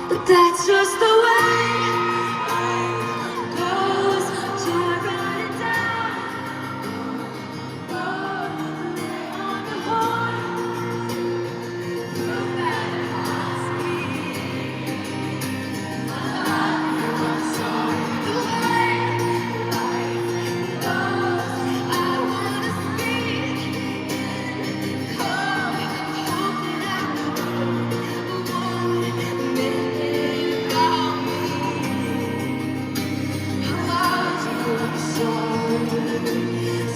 But that's just the way life goes. So I write it down. Oh, lay on the horn. Through that heart's beat. I love you, I'm sorry. The way life goes. I wanna speak in code. Hope that I know one minute about me. I love you, I'm sorry.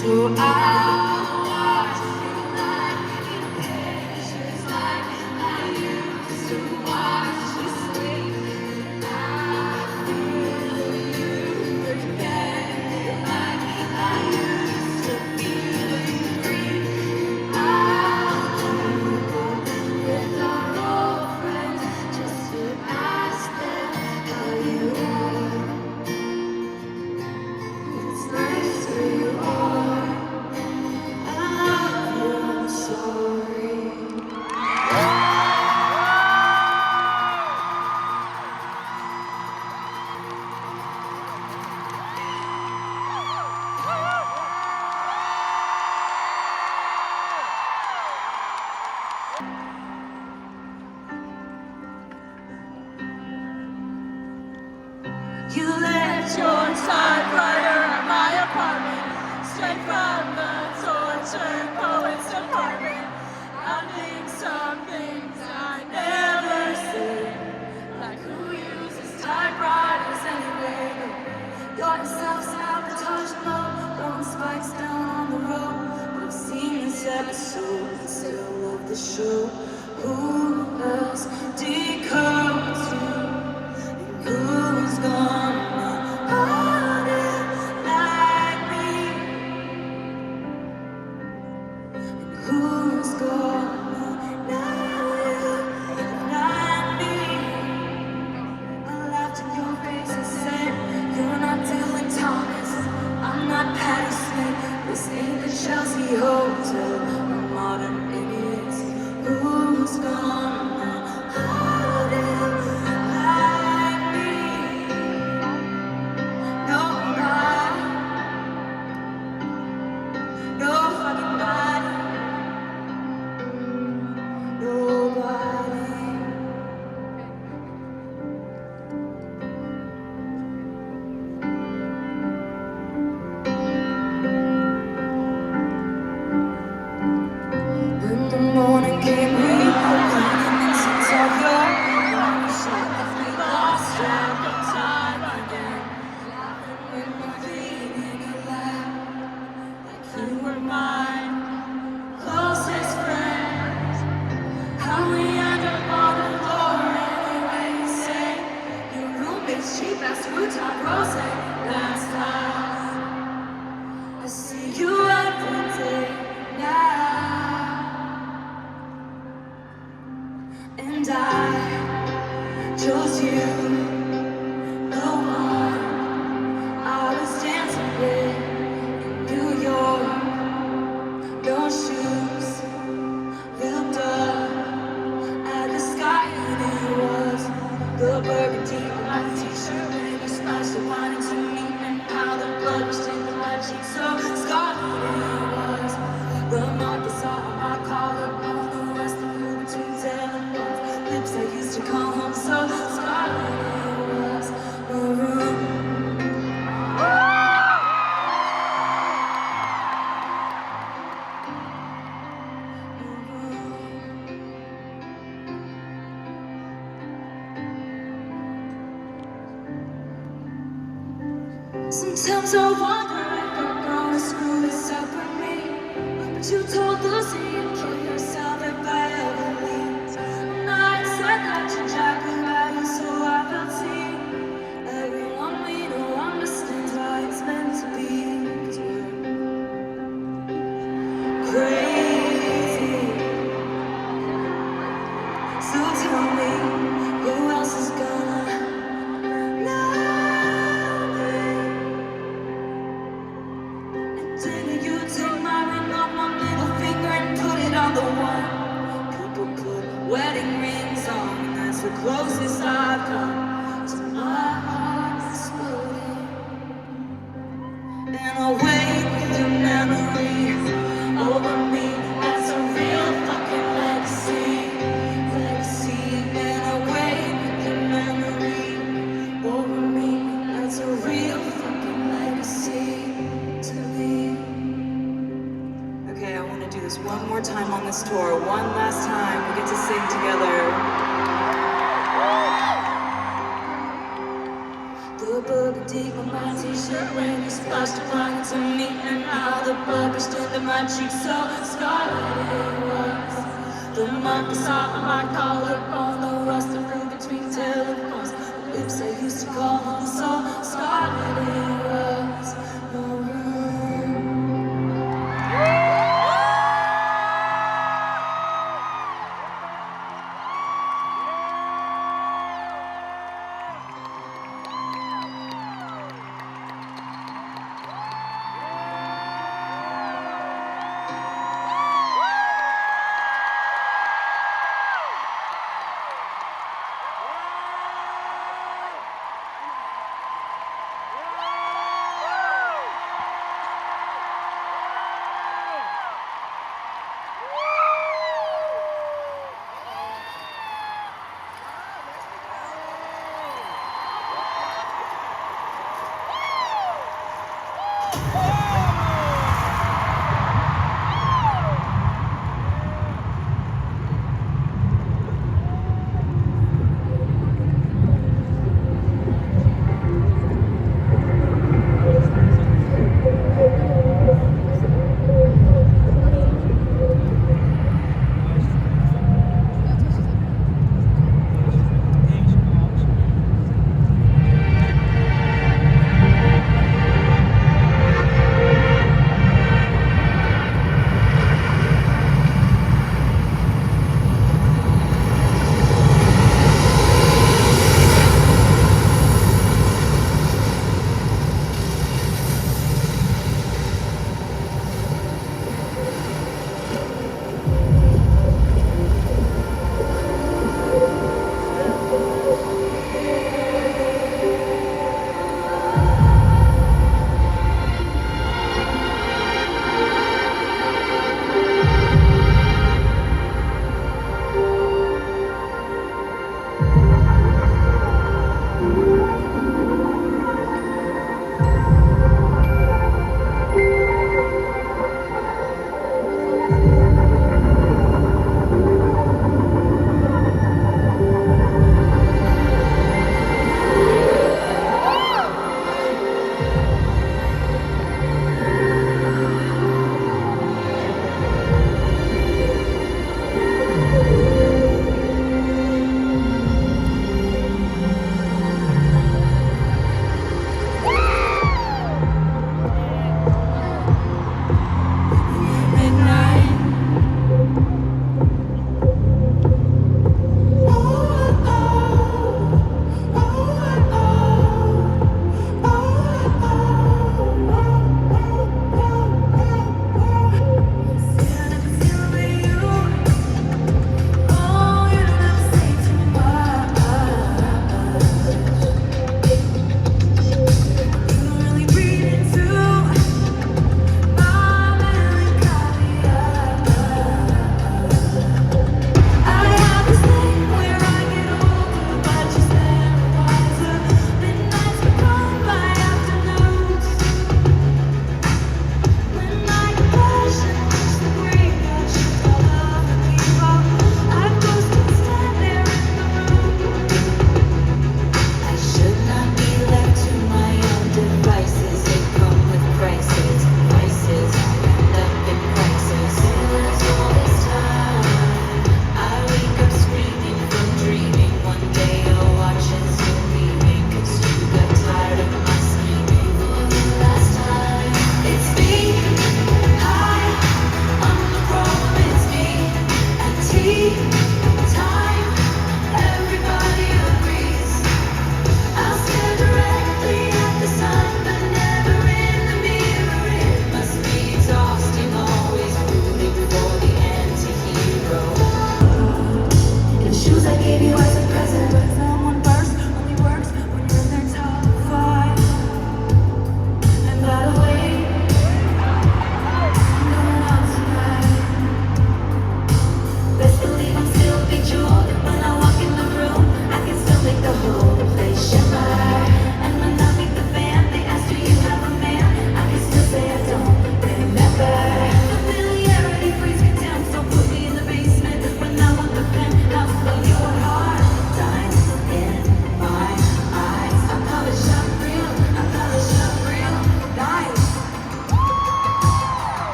So I'll watch you like in pictures like I used to watch you sleep. I feel you forget me like I used to feel you breathe. I'll keep up with our old friends just to ask them how you are. It's nice where you are. I love you, I'm sorry. You left your typewriter at my apartment, straight from the tortured poet's department. I think some things I never said, like who uses typewriters anyway. Got yourself sabotage low, throwing spikes down on the road. But I've seen this episode and still love the show. Who else decodes you? Who's gonna hold it like me? And who's gonna know you like me? I laughed in your face and said, you're not Dylan Thomas, I'm not Patti Smith. This ain't the Chelsea Hotel, we're modern idiots. Who's gonna hold it like me? When the morning came, we were running in sense of your shape. We lost track of time again. When we're feeling alive, like you were mine, closest friends. How we end up on the floor anyway? You say your roommate's cheap ass rooftop rose. That's time. I see you every day now, and I chose you, the one I was dancing with in New York. No shoes, looked up at the sky and it was the burgundy on my t-shirt when you splashed the wine into me, and how the blood was in my cheeks so scarlet it was. The mark I saw on my collar, on the rest of you between telephones, lips I used to call home, so scarlet it was. Maroon. Sometimes I wonder if I'm gonna screw this up for me, but you told Lucy you'd kill yourself if I ever leave. And I said that you jack about you, so I felt seen. Everyone we know understands why it's meant to be, 'cause we're crazy. So tell me, who else is gonna know me? Didn't you take my ring off my middle finger and put it on the one? People put wedding rings on, and that's the closest I've come to my heart exploding. And I'll wait with your memory over me. That's a real fucking legacy. And I'll wait with your memory over me. That's a real fucking legacy to me. Okay, I want to do this one more time on this tour. One last time. We get to sing together. The burgundy on my t-shirt when you splashed the wine into me, and how the blood rushed into my cheeks so scarlet it was. The mark I saw on my collar, on the rust that grew between telephones, the lips I used to call home, so scarlet it was. Maroon.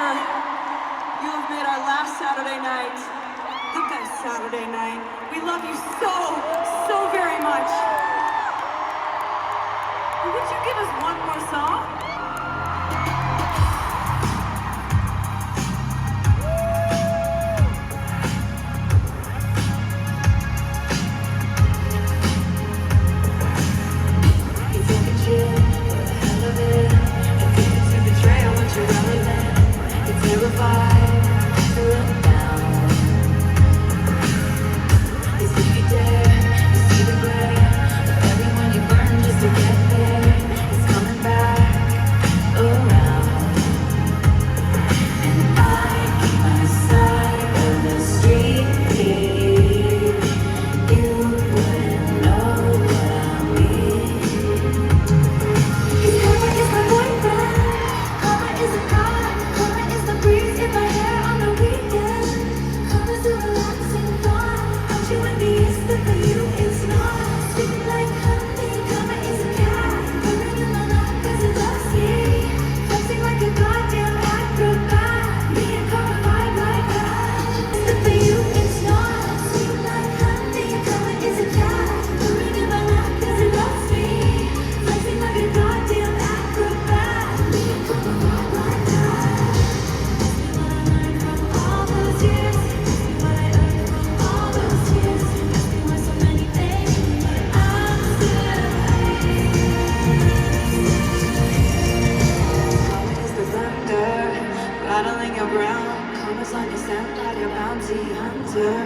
Vancouver. You have made our last Saturday night the best Saturday night. We love you so very much. Would you give us one more song? You take a chill for the hell of it. And think it's a betrayal, but you're relevant. You're terrified to look down. You see you dare, you see the gray of everyone you burn just to get there. It's coming back around. And I keep my side of the street. You wouldn't know what I mean. 'Cause karma is my boyfriend. Karma is a god. Karma is the breeze in my hair on the weekend. Karma's a relaxing thought. Don't you envy us that for you it's not? Sweet like honey. Karma is a cat. Purring in my lap 'cause it loves me. Flexing like a goddamn acrobat. Me and karma vibe like that. That for you it's not. Sweet like honey. Karma is a cat. Purring in my lap 'cause it loves me. Flexing like a goddamn acrobat. Me and karma vibe like that. Ask me what I learned from all those years. Ask me what I earned from all those tears. Ask me why so many things, but I'm still here. Karma is the thunder, rattling around. Karma's on your scent like a bounty hunter.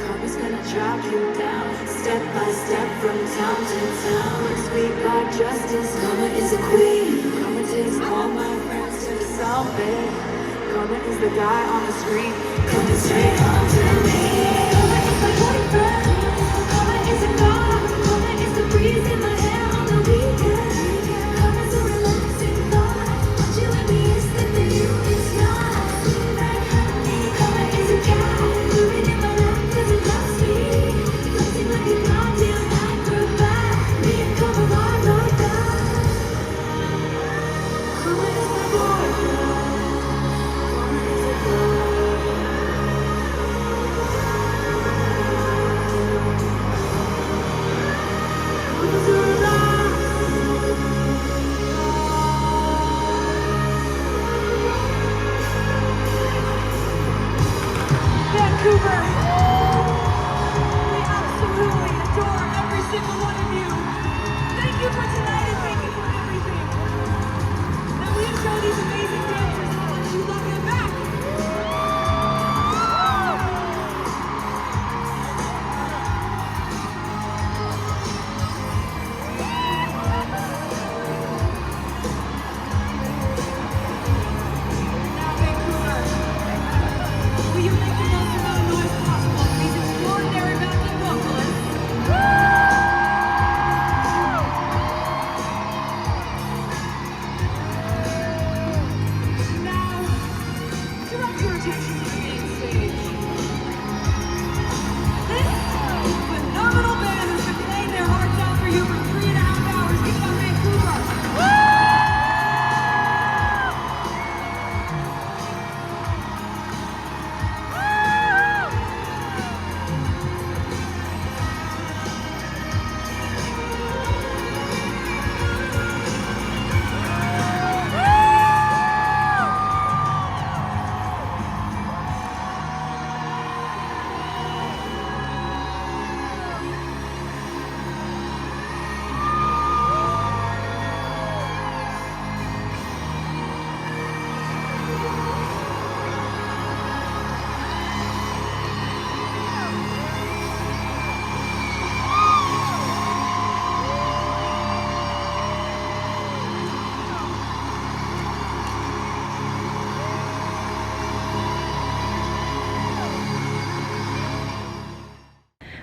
Karma's gonna track you down, step by step from town to town. Sweet like justice, karma is a queen. Karma takes all my friends to the salvage. Karma is the guy on the screen, coming straight home to me. Karma is my boyfriend. Karma is a god. Karma is the breeze in my hair on the weekend. Karma's a relaxing thought. Don't you envy us that for you it's not? Sweet like honey. Karma is a cat. Purring in my lap 'cause it loves me. Flexing like a goddamn acrobat. Me and karma vibe like that. Karma is my boyfriend. Karma is a god. Karma's a relax. Vancouver, we absolutely adore every single one of you. Thank you for tonight and thank you for everything. That we show these amazing dancers how much you love them back. Now, Vancouver, will you make the most amount of noise possible for these extraordinary backing vocalists? Now, direct your attention to the main stage. This phenomenal band has been playing their hearts out for you for 3.5 hours. Give it up, Vancouver.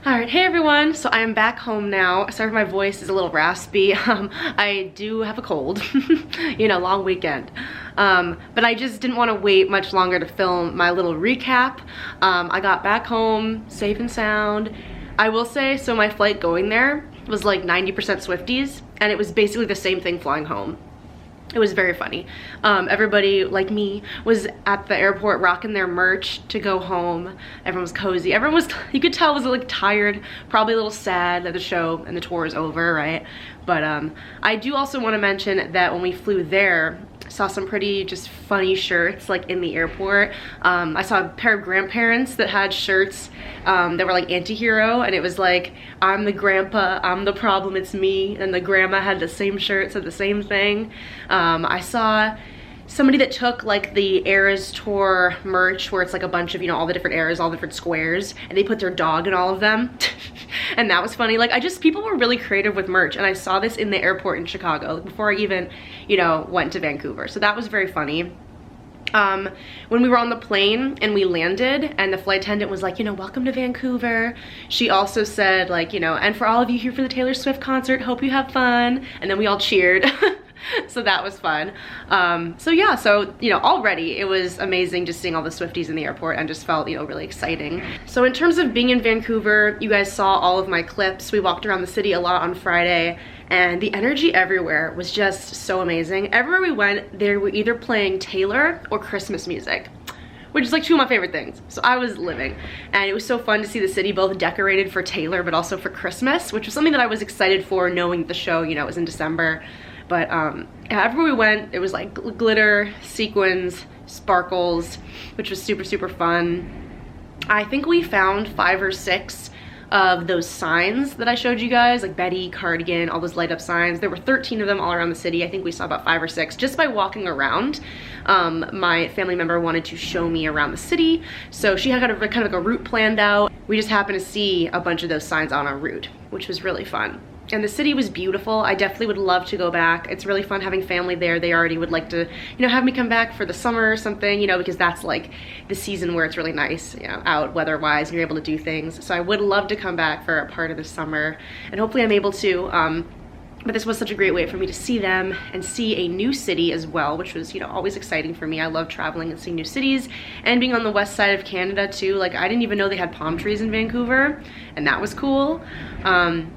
Alright, hey everyone, so I am back home now. Sorry if my voice is a little raspy. I do have a cold, you know, long weekend. But I just didn't want to wait much longer to film my little recap. I got back home safe and sound. I will say, so my flight going there was like 90% Swifties, and it was basically the same thing flying home. It was very funny. Everybody, like me, was at the airport rocking their merch to go home. Everyone was cozy. Everyone was, you could tell, was like tired, probably a little sad that the show and the tour is over, right? But I do also want to mention that when we flew there, saw some pretty just funny shirts like in the airport. I saw a pair of grandparents that had shirts that were like anti-hero, and it was like, I'm the grandpa, I'm the problem, it's me. And the grandma had the same shirt, said the same thing. I saw somebody that took like the Eras Tour merch where it's like a bunch of, you know, all the different eras, all the different squares, and they put their dog in all of them. And that was funny. Like, people were really creative with merch, and I saw this in the airport in Chicago before I even, you know, went to Vancouver. So that was very funny. When we were on the plane and we landed and the flight attendant was like, you know, welcome to Vancouver. She also said, like, you know, and for all of you here for the Taylor Swift concert, hope you have fun. And then we all cheered. So that was fun. So yeah, so, you know, already it was amazing just seeing all the Swifties in the airport, and just felt, you know, really exciting. So in terms of being in Vancouver, you guys saw all of my clips. We walked around the city a lot on Friday, and the energy everywhere was just so amazing. Everywhere we went, they were either playing Taylor or Christmas music, which is like two of my favorite things. So I was living, and it was so fun to see the city both decorated for Taylor but also for Christmas, which was something that I was excited for, knowing that the show, you know, was in December. But everywhere we went, it was like glitter, sequins, sparkles, which was super, super fun. I think we found 5 or 6 of those signs that I showed you guys, like Betty, cardigan, all those light up signs. There were 13 of them all around the city. I think we saw about 5 or 6 just by walking around. My family member wanted to show me around the city, so she had kind of like a route planned out. We just happened to see a bunch of those signs on our route, which was really fun. And the city was beautiful. I definitely would love to go back. It's really fun having family there. They already would like to, you know, have me come back for the summer or something, you know, because that's like the season where it's really nice, you know, out weather-wise, and you're able to do things. So I would love to come back for a part of the summer, and hopefully I'm able to. But this was such a great way for me to see them and see a new city as well, which was, you know, always exciting for me. I love traveling and seeing new cities, and being on the west side of Canada too. Like, I didn't even know they had palm trees in Vancouver, and that was cool.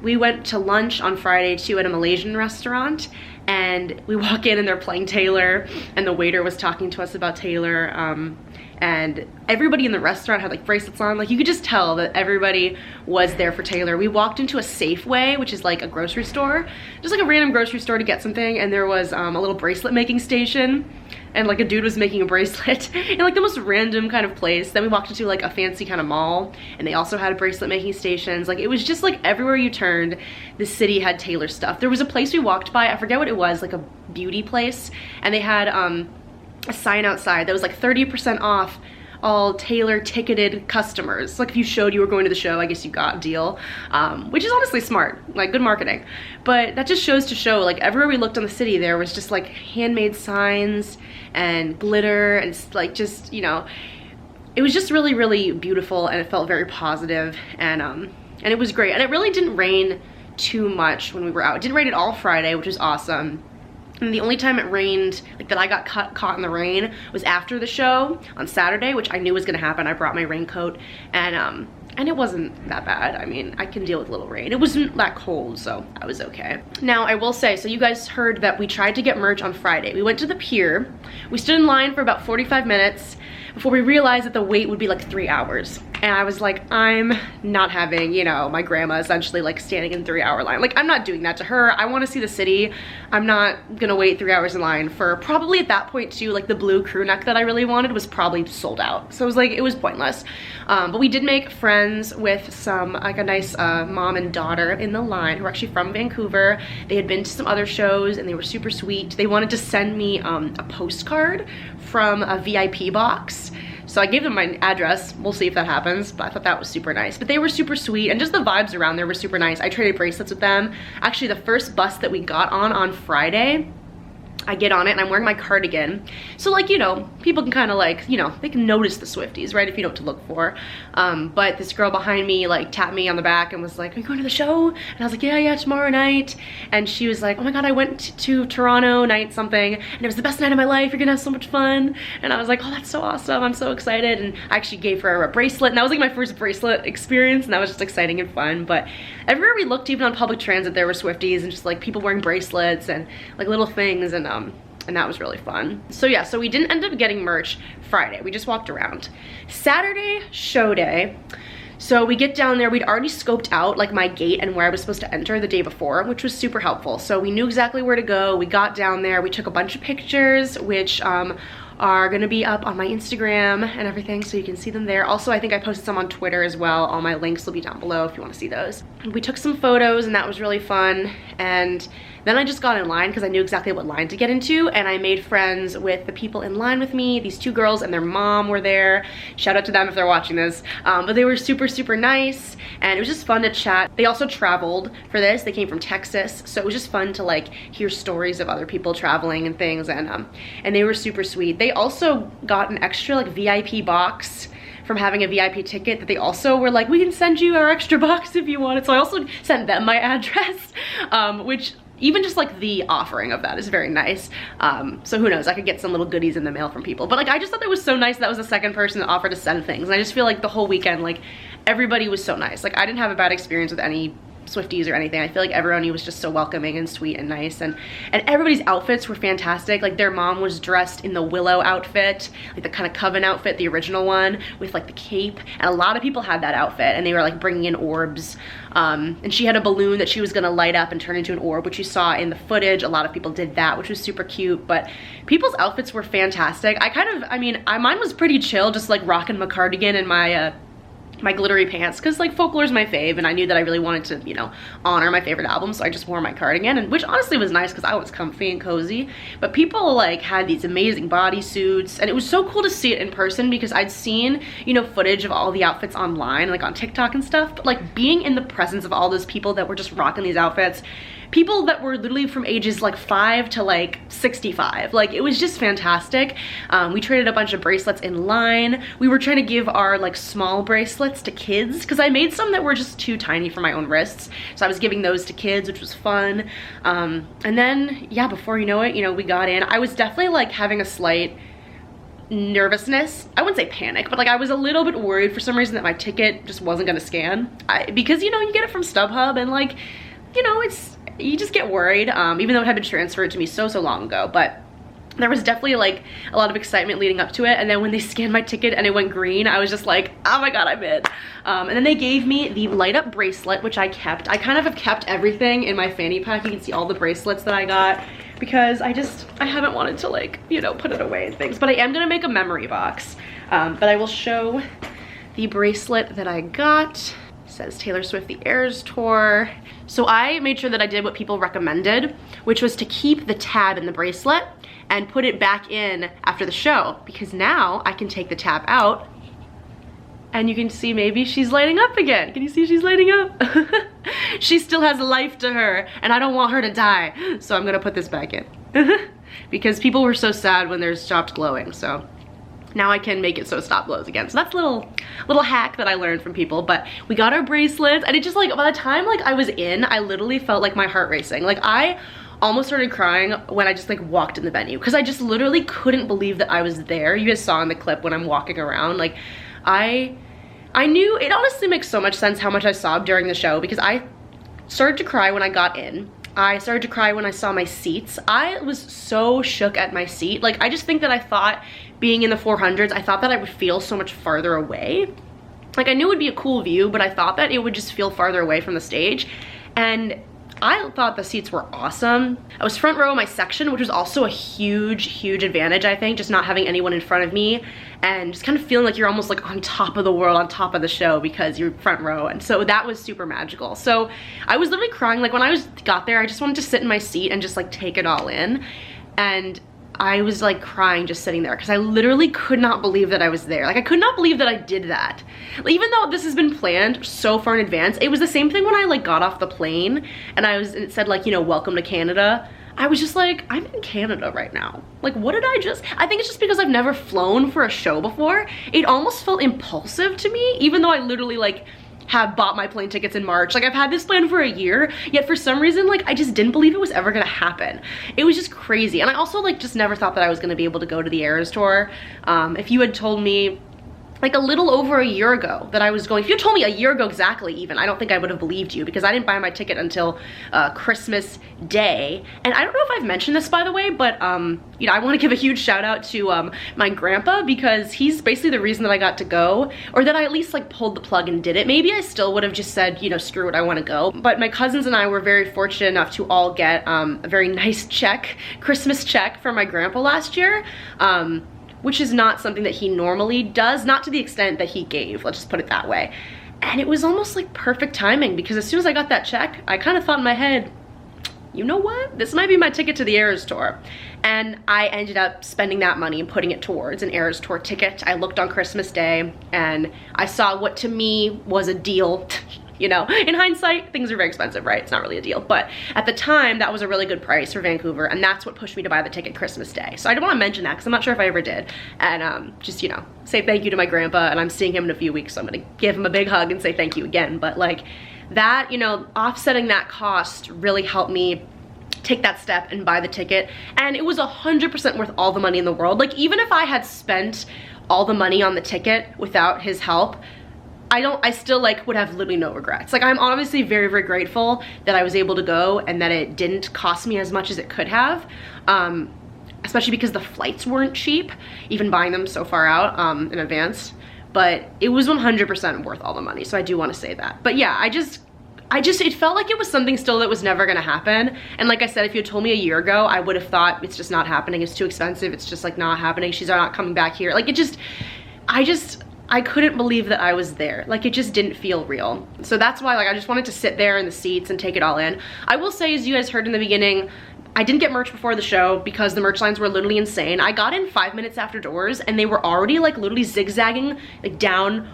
We went to lunch on Friday too at a Malaysian restaurant, and we walk in and they're playing Taylor, and the waiter was talking to us about Taylor. And everybody in the restaurant had like bracelets on. Like, you could just tell that everybody was there for Taylor. We walked into a Safeway, which is like a grocery store, just like a random grocery store to get something, and there was a little bracelet making station, and like a dude was making a bracelet in like the most random kind of place. Then we walked into like a fancy kind of mall, and they also had bracelet making stations. Like, it was just like everywhere you turned, the city had Taylor stuff. There was a place we walked by, I forget what it was, like a beauty place, and they had a sign outside that was like 30% off all Taylor ticketed customers. Like, if you showed you were going to the show, I guess you got a deal, which is honestly smart, like good marketing. But that just shows to show, like, everywhere we looked in the city, there was just like handmade signs and glitter, and like, just, you know, it was just really, really beautiful, and it felt very positive, and it was great. And it really didn't rain too much when we were out. It didn't rain at all Friday, which was awesome. And the only time it rained, like that I got caught in the rain, was after the show on Saturday, which I knew was gonna happen. I brought my raincoat, and it wasn't that bad. I mean, I can deal with a little rain. It wasn't that cold, so I was okay. Now, I will say, so you guys heard that we tried to get merch on Friday. We went to the pier. We stood in line for about 45 minutes before we realized that the wait would be like 3 hours. And I was like, I'm not having, you know, my grandma essentially like standing in 3-hour line. Like, I'm not doing that to her. I want to see the city. I'm not gonna wait 3 hours in line for, probably at that point too, like the blue crew neck that I really wanted was probably sold out. So it was like, it was pointless. But we did make friends with some, like a nice mom and daughter in the line who are actually from Vancouver. They had been to some other shows, and they were super sweet. They wanted to send me a postcard from a VIP box. So I gave them my address. We'll see if that happens, but I thought that was super nice. But they were super sweet, and just the vibes around there were super nice. I traded bracelets with them. Actually, the first bus that we got on Friday, I get on it and I'm wearing my cardigan. So, like, you know, people can kind of like, you know, they can notice the Swifties, right, if you know what to look for. But this girl behind me like tapped me on the back and was like, are you going to the show? And I was like, yeah, tomorrow night. And she was like, oh my god, I went to Toronto night something, and it was the best night of my life. You're gonna have so much fun. And I was like, oh, that's so awesome. I'm so excited. And I actually gave her a bracelet, and that was like my first bracelet experience, and that was just exciting and fun. But everywhere we looked, even on public transit, there were Swifties and just like people wearing bracelets and like little things, and and that was really fun. So yeah, so we didn't end up getting merch Friday. We just walked around. Saturday, show day. So we get down there, we'd already scoped out like my gate and where I was supposed to enter the day before, which was super helpful. So we knew exactly where to go. We got down there, we took a bunch of pictures, which are gonna be up on my Instagram and everything, so you can see them there. Also, I think I posted some on Twitter as well. All my links will be down below if you wanna see those. We took some photos and that was really fun. And then I just got in line because I knew exactly what line to get into, and I made friends with the people in line with me. These two girls and their mom were there. Shout out to them if they're watching this. But they were super, super nice, and it was just fun to chat. They also traveled for this. They came from Texas, so it was just fun to like hear stories of other people traveling and things, and they were super sweet. They also got an extra like VIP box from having a VIP ticket that they also were like, we can send you our extra box if you want it. So I also sent them my address, which even just like the offering of that is very nice. So who knows, I could get some little goodies in the mail from people. But like, I just thought that was so nice that was the second person that offered to send things. And I just feel like the whole weekend, like everybody was so nice. Like I didn't have a bad experience with any Swifties or anything. I feel like everyone was just so welcoming and sweet and nice, and everybody's outfits were fantastic. Like their mom was dressed in the Willow outfit, like the kind of Coven outfit, the original one with like the cape, and a lot of people had that outfit, and they were like bringing in orbs, and she had a balloon that she was gonna light up and turn into an orb, which you saw in the footage. A lot of people did that, which was super cute. But people's outfits were fantastic. Mine was pretty chill, just like rocking my cardigan and my glittery pants, because like Folklore's my fave, and I knew that I really wanted to, you know, honor my favorite album, so I just wore my cardigan, and which honestly was nice because I was comfy and cozy. But people like had these amazing bodysuits, and it was so cool to see it in person, because I'd seen, you know, footage of all the outfits online, like on TikTok and stuff, but like being in the presence of all those people that were just rocking these outfits, people that were literally from ages like 5 to like 65. Like it was just fantastic. We traded a bunch of bracelets in line. We were trying to give our like small bracelets to kids, because I made some that were just too tiny for my own wrists. So I was giving those to kids, which was fun. And then, yeah, before you know it, you know, we got in. I was definitely like having a slight nervousness. I wouldn't say panic, but like I was a little bit worried for some reason that my ticket just wasn't gonna scan. Because, you know, you get it from StubHub, and like, you know, you just get worried, even though it had been transferred to me so long ago. But there was definitely like a lot of excitement leading up to it, and then when they scanned my ticket and it went green, I was just like, oh my god, I'm in. And then they gave me the light up bracelet, which I kept. I kind of have kept everything in my fanny pack. You can see all the bracelets that I got, because I haven't wanted to like, you know, put it away and things. But I am gonna make a memory box. But I will show the bracelet that I got. Says Taylor Swift The Eras Tour. So I made sure that I did what people recommended, which was to keep the tab in the bracelet and put it back in after the show, because now I can take the tab out and you can see maybe she's lighting up again. Can you see she's lighting up? She still has life to her, and I don't want her to die. So I'm gonna put this back in because people were so sad when theirs stopped glowing. So now I can make it so it stop glows again. So that's a little hack that I learned from people. But we got our bracelets, and it just like, by the time like I was in, I literally felt like my heart racing. Like I almost started crying when I just like walked in the venue, because I just literally couldn't believe that I was there. You guys saw in the clip when I'm walking around, like I knew, it honestly makes so much sense how much I sobbed during the show, because I started to cry when I got in. I started to cry when I saw my seats. I was so shook at my seat. Like I just think that I thought, being in the 400s, I thought that I would feel so much farther away. Like I knew it would be a cool view, but I thought that it would just feel farther away from the stage. And I thought the seats were awesome. I was front row in my section, which was also a huge advantage, I think, just not having anyone in front of me and just kind of feeling like you're almost like on top of the world, on top of the show, because you're front row. And so that was super magical. So I was literally crying. Like when I got there, I just wanted to sit in my seat and just like take it all in. And I was like crying just sitting there, because I literally could not believe that I was there. Like I could not believe that I did that. Even though this has been planned so far in advance, it was the same thing when I like got off the plane and it said like, you know, welcome to Canada. I was just like, I'm in Canada right now. Like what did I think it's just because I've never flown for a show before. It almost felt impulsive to me, even though I literally like have bought my plane tickets in March. Like I've had this plan for a year, yet for some reason, like I just didn't believe it was ever gonna happen. It was just crazy. And I also like just never thought that I was gonna be able to go to the Eras Tour. If you had told me like a little over a year ago that I was going. If you told me a year ago exactly even, I don't think I would have believed you, because I didn't buy my ticket until Christmas Day. And I don't know if I've mentioned this, by the way, but you know, I want to give a huge shout out to my grandpa, because he's basically the reason that I got to go, or that I at least like pulled the plug and did it. Maybe I still would have just said, you know, screw it, I want to go. But my cousins and I were very fortunate enough to all get a very nice check, Christmas check from my grandpa last year. Which is not something that he normally does, not to the extent that he gave, let's just put it that way. And it was almost like perfect timing, because as soon as I got that check, I kind of thought in my head, you know what, this might be my ticket to the Eras Tour. And I ended up spending that money and putting it towards an Eras Tour ticket. I looked on Christmas Day and I saw what to me was a deal. You know, in hindsight, things are very expensive, right? It's not really a deal. But at the time, that was a really good price for Vancouver, and that's what pushed me to buy the ticket Christmas Day. So I don't want to mention that because I'm not sure if I ever did. And just, you know, say thank you to my grandpa, and I'm seeing him in a few weeks, so I'm gonna give him a big hug and say thank you again. But like that, you know, offsetting that cost really helped me take that step and buy the ticket. And it was 100% worth all the money in the world. Like, even if I had spent all the money on the ticket without his help, I still like would have literally no regrets. Like, I'm obviously very, very grateful that I was able to go and that it didn't cost me as much as it could have. Especially because the flights weren't cheap, even buying them so far out in advance. But it was 100% worth all the money, so I do want to say that. But yeah, it felt like it was something still that was never gonna happen. And like I said, if you had told me a year ago, I would have thought it's just not happening, it's too expensive, it's just like not happening, she's not coming back here. Like, I couldn't believe that I was there. Like, it just didn't feel real. So that's why, like, I just wanted to sit there in the seats and take it all in. I will say, as you guys heard in the beginning, I didn't get merch before the show because the merch lines were literally insane. I got in 5 minutes after doors and they were already like literally zigzagging like down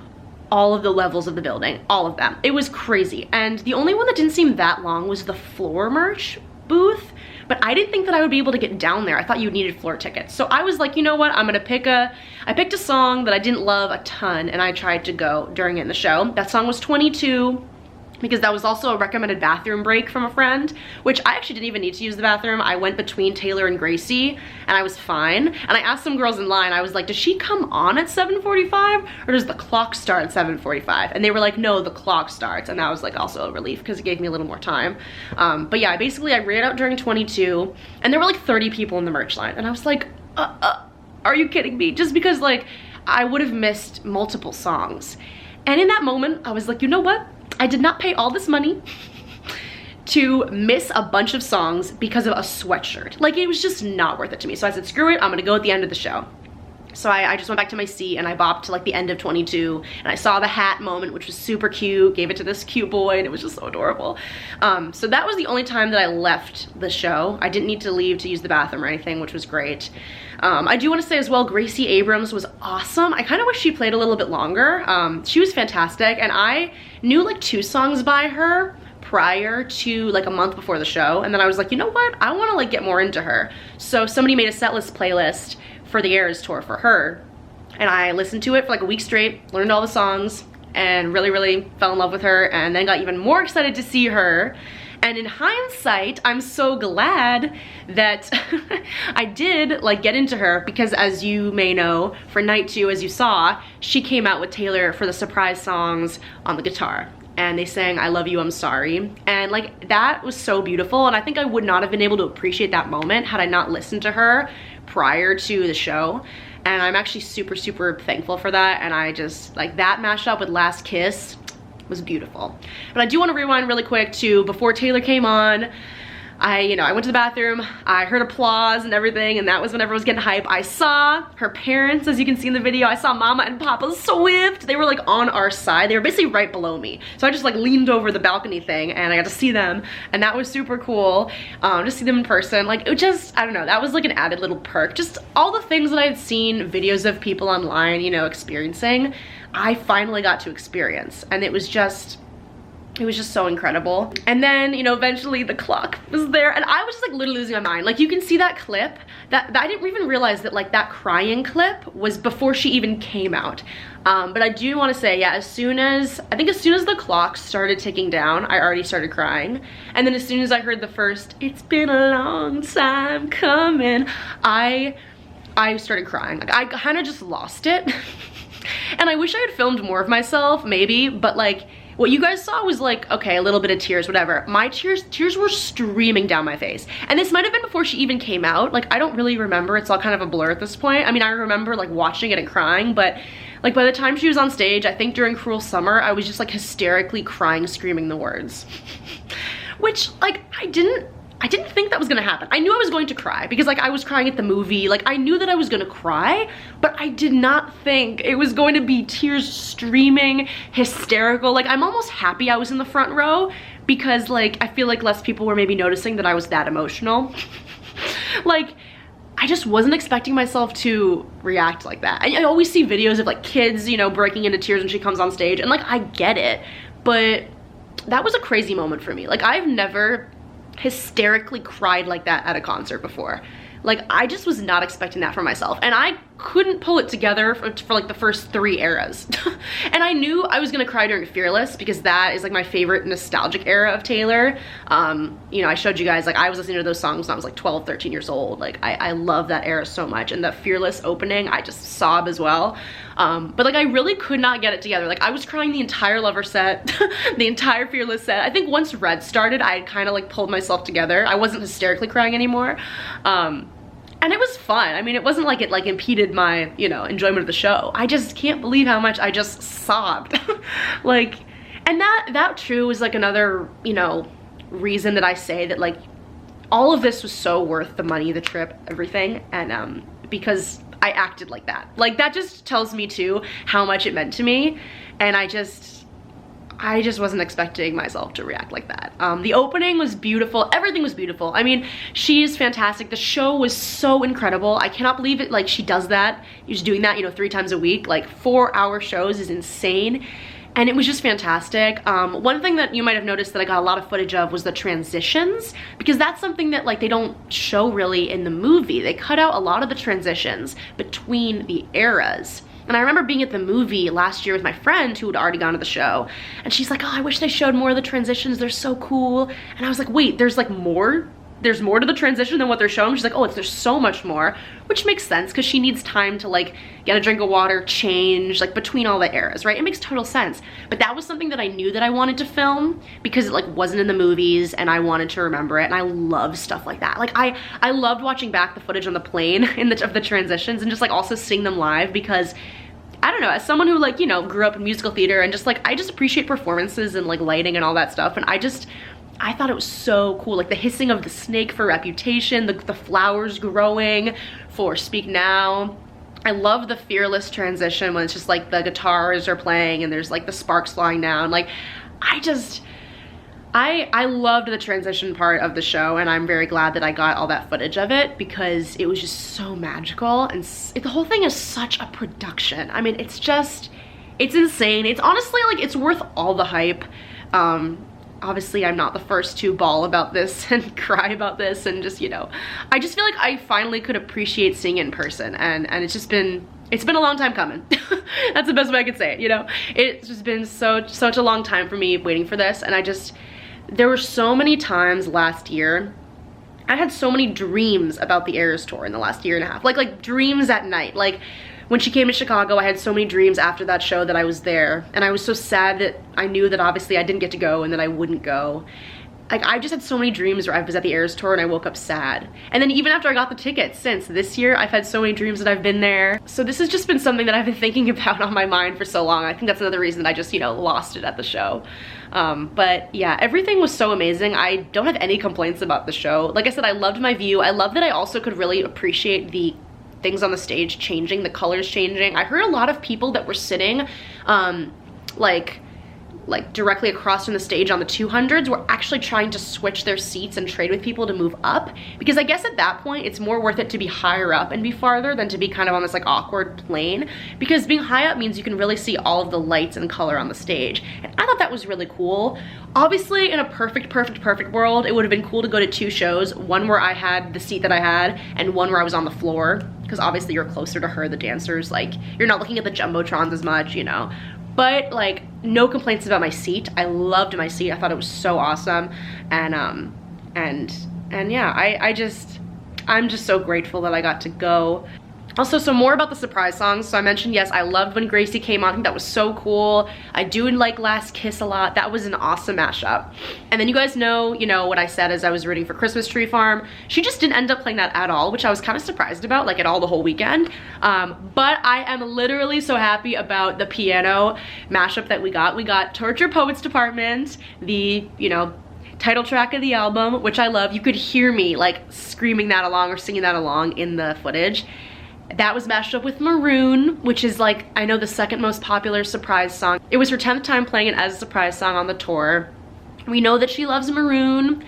all of the levels of the building, all of them. It was crazy. And the only one that didn't seem that long was the floor merch booth. But I didn't think that I would be able to get down there. I thought you needed floor tickets. So I was like, you know what, I'm gonna I picked a song that I didn't love a ton, and I tried to go during it in the show. That song was 22, because that was also a recommended bathroom break from a friend, which I actually didn't even need to use the bathroom. I went between Taylor and Gracie, and I was fine. And I asked some girls in line, I was like, does she come on at 7:45, or does the clock start at 7:45? And they were like, no, the clock starts. And that was like also a relief, because it gave me a little more time. But yeah, I ran out during 22, and there were like 30 people in the merch line. And I was like, are you kidding me? Just because like, I would have missed multiple songs. And in that moment, I was like, you know what? I did not pay all this money to miss a bunch of songs because of a sweatshirt. Like, it was just not worth it to me. So I said, screw it, I'm gonna go at the end of the show. So I just went back to my seat and I bopped to like the end of 22, and I saw the hat moment, which was super cute, gave it to this cute boy, and it was just so adorable. So that was the only time that I left the show. I didn't need to leave to use the bathroom or anything, which was great. I do want to say as well, Gracie Abrams was awesome. I kind of wish she played a little bit longer. She was fantastic, and I knew like 2 songs by her prior to like a month before the show, and then I was like, you know what, I want to like get more into her. So somebody made a setlist playlist for the Eras Tour for her, and I listened to it for like a week straight, learned all the songs, and really, really fell in love with her, and then got even more excited to see her. And in hindsight, I'm so glad that I did like get into her, because as you may know, for night 2, as you saw, she came out with Taylor for the surprise songs on the guitar. And they sang I Love You, I'm Sorry. And like, that was so beautiful. And I think I would not have been able to appreciate that moment had I not listened to her prior to the show. And I'm actually super, super thankful for that. And I just, like, that mashed up with Last Kiss was beautiful. But I do want to rewind really quick to before Taylor came on. I went to the bathroom, I heard applause and everything, and that was when everyone was getting hype. I saw her parents, as you can see in the video. I saw Mama and Papa Swift. They were like on our side. They were basically right below me. So I just like leaned over the balcony thing and I got to see them, and that was super cool. To see them in person, like, it just, I don't know, that was like an added little perk. Just all the things that I had seen videos of people online, you know, experiencing, I finally got to experience, and it was just so incredible. And then, you know, eventually the clock was there, and I was just like literally losing my mind. Like, you can see that clip, that I didn't even realize that like that crying clip was before she even came out. But I do want to say, yeah, as soon as the clock started ticking down, I already started crying. And then as soon as I heard the first, it's been a long time coming, I started crying. Like, I kind of just lost it. And I wish I had filmed more of myself, maybe, but like, what you guys saw was like, okay, a little bit of tears, whatever. My tears were streaming down my face. And this might have been before she even came out. Like, I don't really remember. It's all kind of a blur at this point. I mean, I remember like watching it and crying, but like by the time she was on stage, I think during Cruel Summer, I was just like hysterically crying, screaming the words. Which, like, I didn't think that was gonna happen. I knew I was going to cry because like I was crying at the movie. Like I knew that I was gonna cry, but I did not think it was going to be tears streaming, hysterical. Like I'm almost happy I was in the front row because like I feel like less people were maybe noticing that I was that emotional. Like I just wasn't expecting myself to react like that. I always see videos of like kids, you know, breaking into tears when she comes on stage, and like I get it, but that was a crazy moment for me. Like I've never hysterically cried like that at a concert before. Like I just was not expecting that for myself, and I couldn't pull it together for like the first 3 eras. And I knew I was gonna cry during Fearless because that is like my favorite nostalgic era of Taylor. You know, I showed you guys, like I was listening to those songs when I was like 12, 13 years old. Like I love that era so much, and the Fearless opening, I just sob as well. But like I really could not get it together. Like I was crying the entire Lover set, the entire Fearless set. I think once Red started, I had kind of like pulled myself together. I wasn't hysterically crying anymore. And it was fun. I mean, it wasn't like it like impeded my, you know, enjoyment of the show. I just can't believe how much I just sobbed. Like, and that true is like another, you know, reason that I say that like all of this was so worth the money, the trip, everything. And because I acted like that. Like that just tells me too how much it meant to me. And I just wasn't expecting myself to react like that. The opening was beautiful. Everything was beautiful. I mean, she's fantastic. The show was so incredible. I cannot believe it. Like she does that. She's doing that, you know, 3 times a week. Like 4-hour shows is insane. And it was just fantastic. One thing that you might have noticed that I got a lot of footage of was the transitions, because that's something that like they don't show really in the movie. They cut out a lot of the transitions between the eras. And I remember being at the movie last year with my friend who had already gone to the show, and she's like, oh, I wish they showed more of the transitions, they're so cool. And I was like, wait, there's like more? There's more to the transition than what they're showing? She's like, oh, there's so much more, which makes sense because she needs time to like get a drink of water, change, like between all the eras, right? It makes total sense. But that was something that I knew that I wanted to film because it like wasn't in the movies and I wanted to remember it, and I love stuff like that. Like I loved watching back the footage on the plane of the transitions and just like also seeing them live because I don't know, as someone who like, you know, grew up in musical theater and just like, I just appreciate performances and like lighting and all that stuff, and I thought it was so cool. Like the hissing of the snake for Reputation, the flowers growing for Speak Now. I love the Fearless transition when it's just like the guitars are playing and there's like the sparks flying down. Like I loved the transition part of the show, and I'm very glad that I got all that footage of it because it was just so magical, and the whole thing is such a production. I mean, it's insane. It's honestly like, it's worth all the hype. Obviously I'm not the first to bawl about this and cry about this, and just, you know, I just feel like I finally could appreciate seeing it in person, and it's been a long time coming. That's the best way I could say it, you know? It's just been such a long time for me waiting for this, and there were so many times last year, I had so many dreams about the Eras tour in the last year and a half, like dreams at night. Like when she came to Chicago, I had so many dreams after that show that I was there, and I was so sad that I knew that obviously I didn't get to go and that I wouldn't go. Like I just had so many dreams where I was at the Eras tour and I woke up sad. And then even after I got the tickets since this year, I've had so many dreams that I've been there. So this has just been something that I've been thinking about on my mind for so long. I think that's another reason that I just, you know, lost it at the show. But yeah, everything was so amazing. I don't have any complaints about the show. Like I said, I loved my view. I love that I also could really appreciate the things on the stage changing, the colors changing. I heard a lot of people that were sitting like directly across from the stage on the 200s were actually trying to switch their seats and trade with people to move up, because I guess at that point it's more worth it to be higher up and be farther than to be kind of on this like awkward plane, because being high up means you can really see all of the lights and color on the stage, and I thought that was really cool. Obviously in a perfect world, it would have been cool to go to 2 shows, one where I had the seat that I had and one where I was on the floor, because obviously you're closer to her, the dancers, like you're not looking at the jumbotrons as much, you know. But like, no complaints about my seat. I loved my seat. I thought it was so awesome. And yeah, I'm just so grateful that I got to go. Also, some more about the surprise songs. So I mentioned, yes, I loved when Gracie came on. I think that was so cool. I do like Last Kiss a lot. That was an awesome mashup. And then you guys know, what I said as I was rooting for Christmas Tree Farm. She just didn't end up playing that at all, which I was kind of surprised about, like at all the whole weekend. But I am literally so happy about the piano mashup that we got. We got Torture Poets Department, the, title track of the album, which I love. You could hear me like screaming that along or singing that along in the footage. That was mashed up with Maroon, which is like, I know, the second most popular surprise song. It was her 10th time playing it as a surprise song on the tour. We know that she loves Maroon,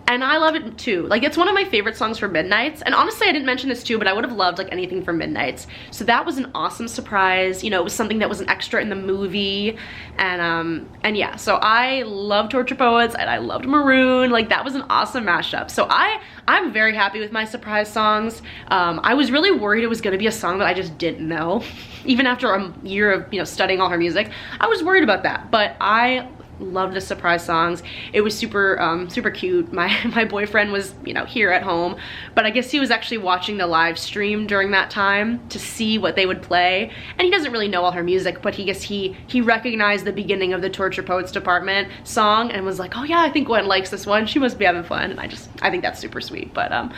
and I love it too. Like, it's one of my favorite songs for Midnights, and honestly, I didn't mention this too, but I would have loved like anything for Midnights. So that was an awesome surprise. It was something that was an extra in the movie, and yeah, so I love Torture Poets, and I loved Maroon. Like, that was an awesome mashup. So I'm very happy with my surprise songs. I was really worried it was gonna be a song that I just didn't know. Even after a year of, studying all her music, I was worried about that, but I loved the surprise songs. It was super super cute. My boyfriend was here at home, but I guess he was actually watching the live stream during that time to see what they would play, and he doesn't really know all her music, but he recognized the beginning of the Torture Poets Department song and was like, oh yeah, I think Gwen likes this one, she must be having fun. And I think that's super sweet. But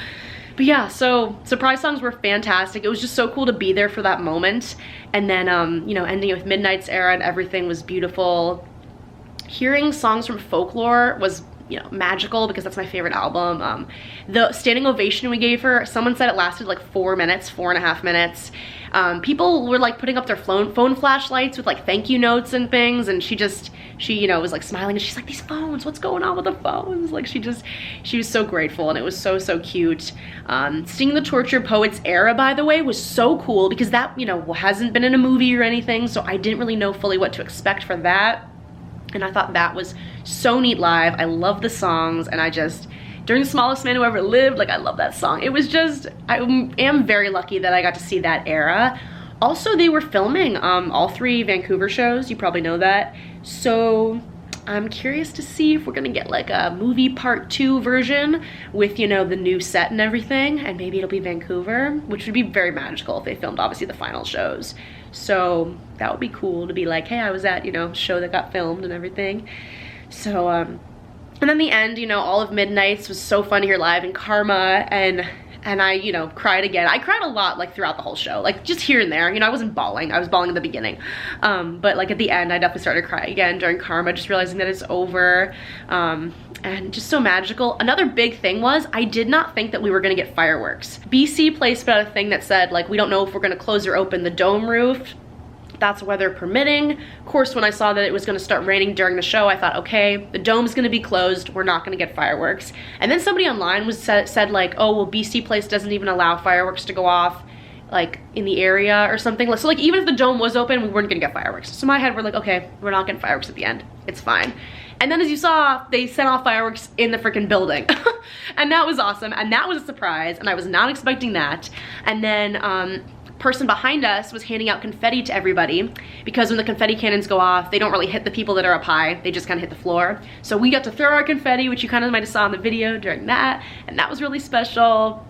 yeah, so surprise songs were fantastic. It was just so cool to be there for that moment, and then ending it with Midnight's Era and everything was beautiful. Hearing songs from Folklore was, magical, because that's my favorite album. The standing ovation we gave her, someone said it lasted like 4 minutes, 4.5 minutes. People were like putting up their phone flashlights with like thank you notes and things, and she was like smiling, and she's like, these phones, what's going on with the phones? Like, she was so grateful, and it was so, so cute. Seeing the Torture Poets Era, by the way, was so cool, because that, hasn't been in a movie or anything, so I didn't really know fully what to expect for that. And I thought that was so neat live. I love the songs, and During the Smallest Man Who Ever Lived, like, I love that song. It was just, I am very lucky that I got to see that era. Also, they were filming all 3 Vancouver shows, you probably know that. So I'm curious to see if we're gonna get like a movie part 2 version with, the new set and everything, and maybe it'll be Vancouver, which would be very magical if they filmed obviously the final shows. So that would be cool to be like, hey, I was at, show that got filmed and everything. So, and then the end, all of Midnights was so fun to hear live, and Karma, and I, cried again. I cried a lot, like, throughout the whole show, like, just here and there. I wasn't bawling. I was bawling at the beginning. But, like, at the end, I definitely started crying again during Karma, just realizing that it's over. And just so magical. Another big thing was, I did not think that we were gonna get fireworks. BC Place put out a thing that said, like, we don't know if we're gonna close or open the dome roof. That's weather permitting. Of course, when I saw that it was gonna start raining during the show, I thought, okay, the dome's gonna be closed, we're not gonna get fireworks. And then somebody online said like, oh, well, BC Place doesn't even allow fireworks to go off, like, in the area or something. So, like, even if the dome was open, we weren't gonna get fireworks. So in my head, we're like, okay, we're not getting fireworks at the end. It's fine. And then, as you saw, they sent off fireworks in the freaking building. And that was awesome, and that was a surprise, and I was not expecting that. And then, person behind us was handing out confetti to everybody, because when the confetti cannons go off, they don't really hit the people that are up high, they just kind of hit the floor. So we got to throw our confetti, which you kind of might have saw in the video during that, and that was really special.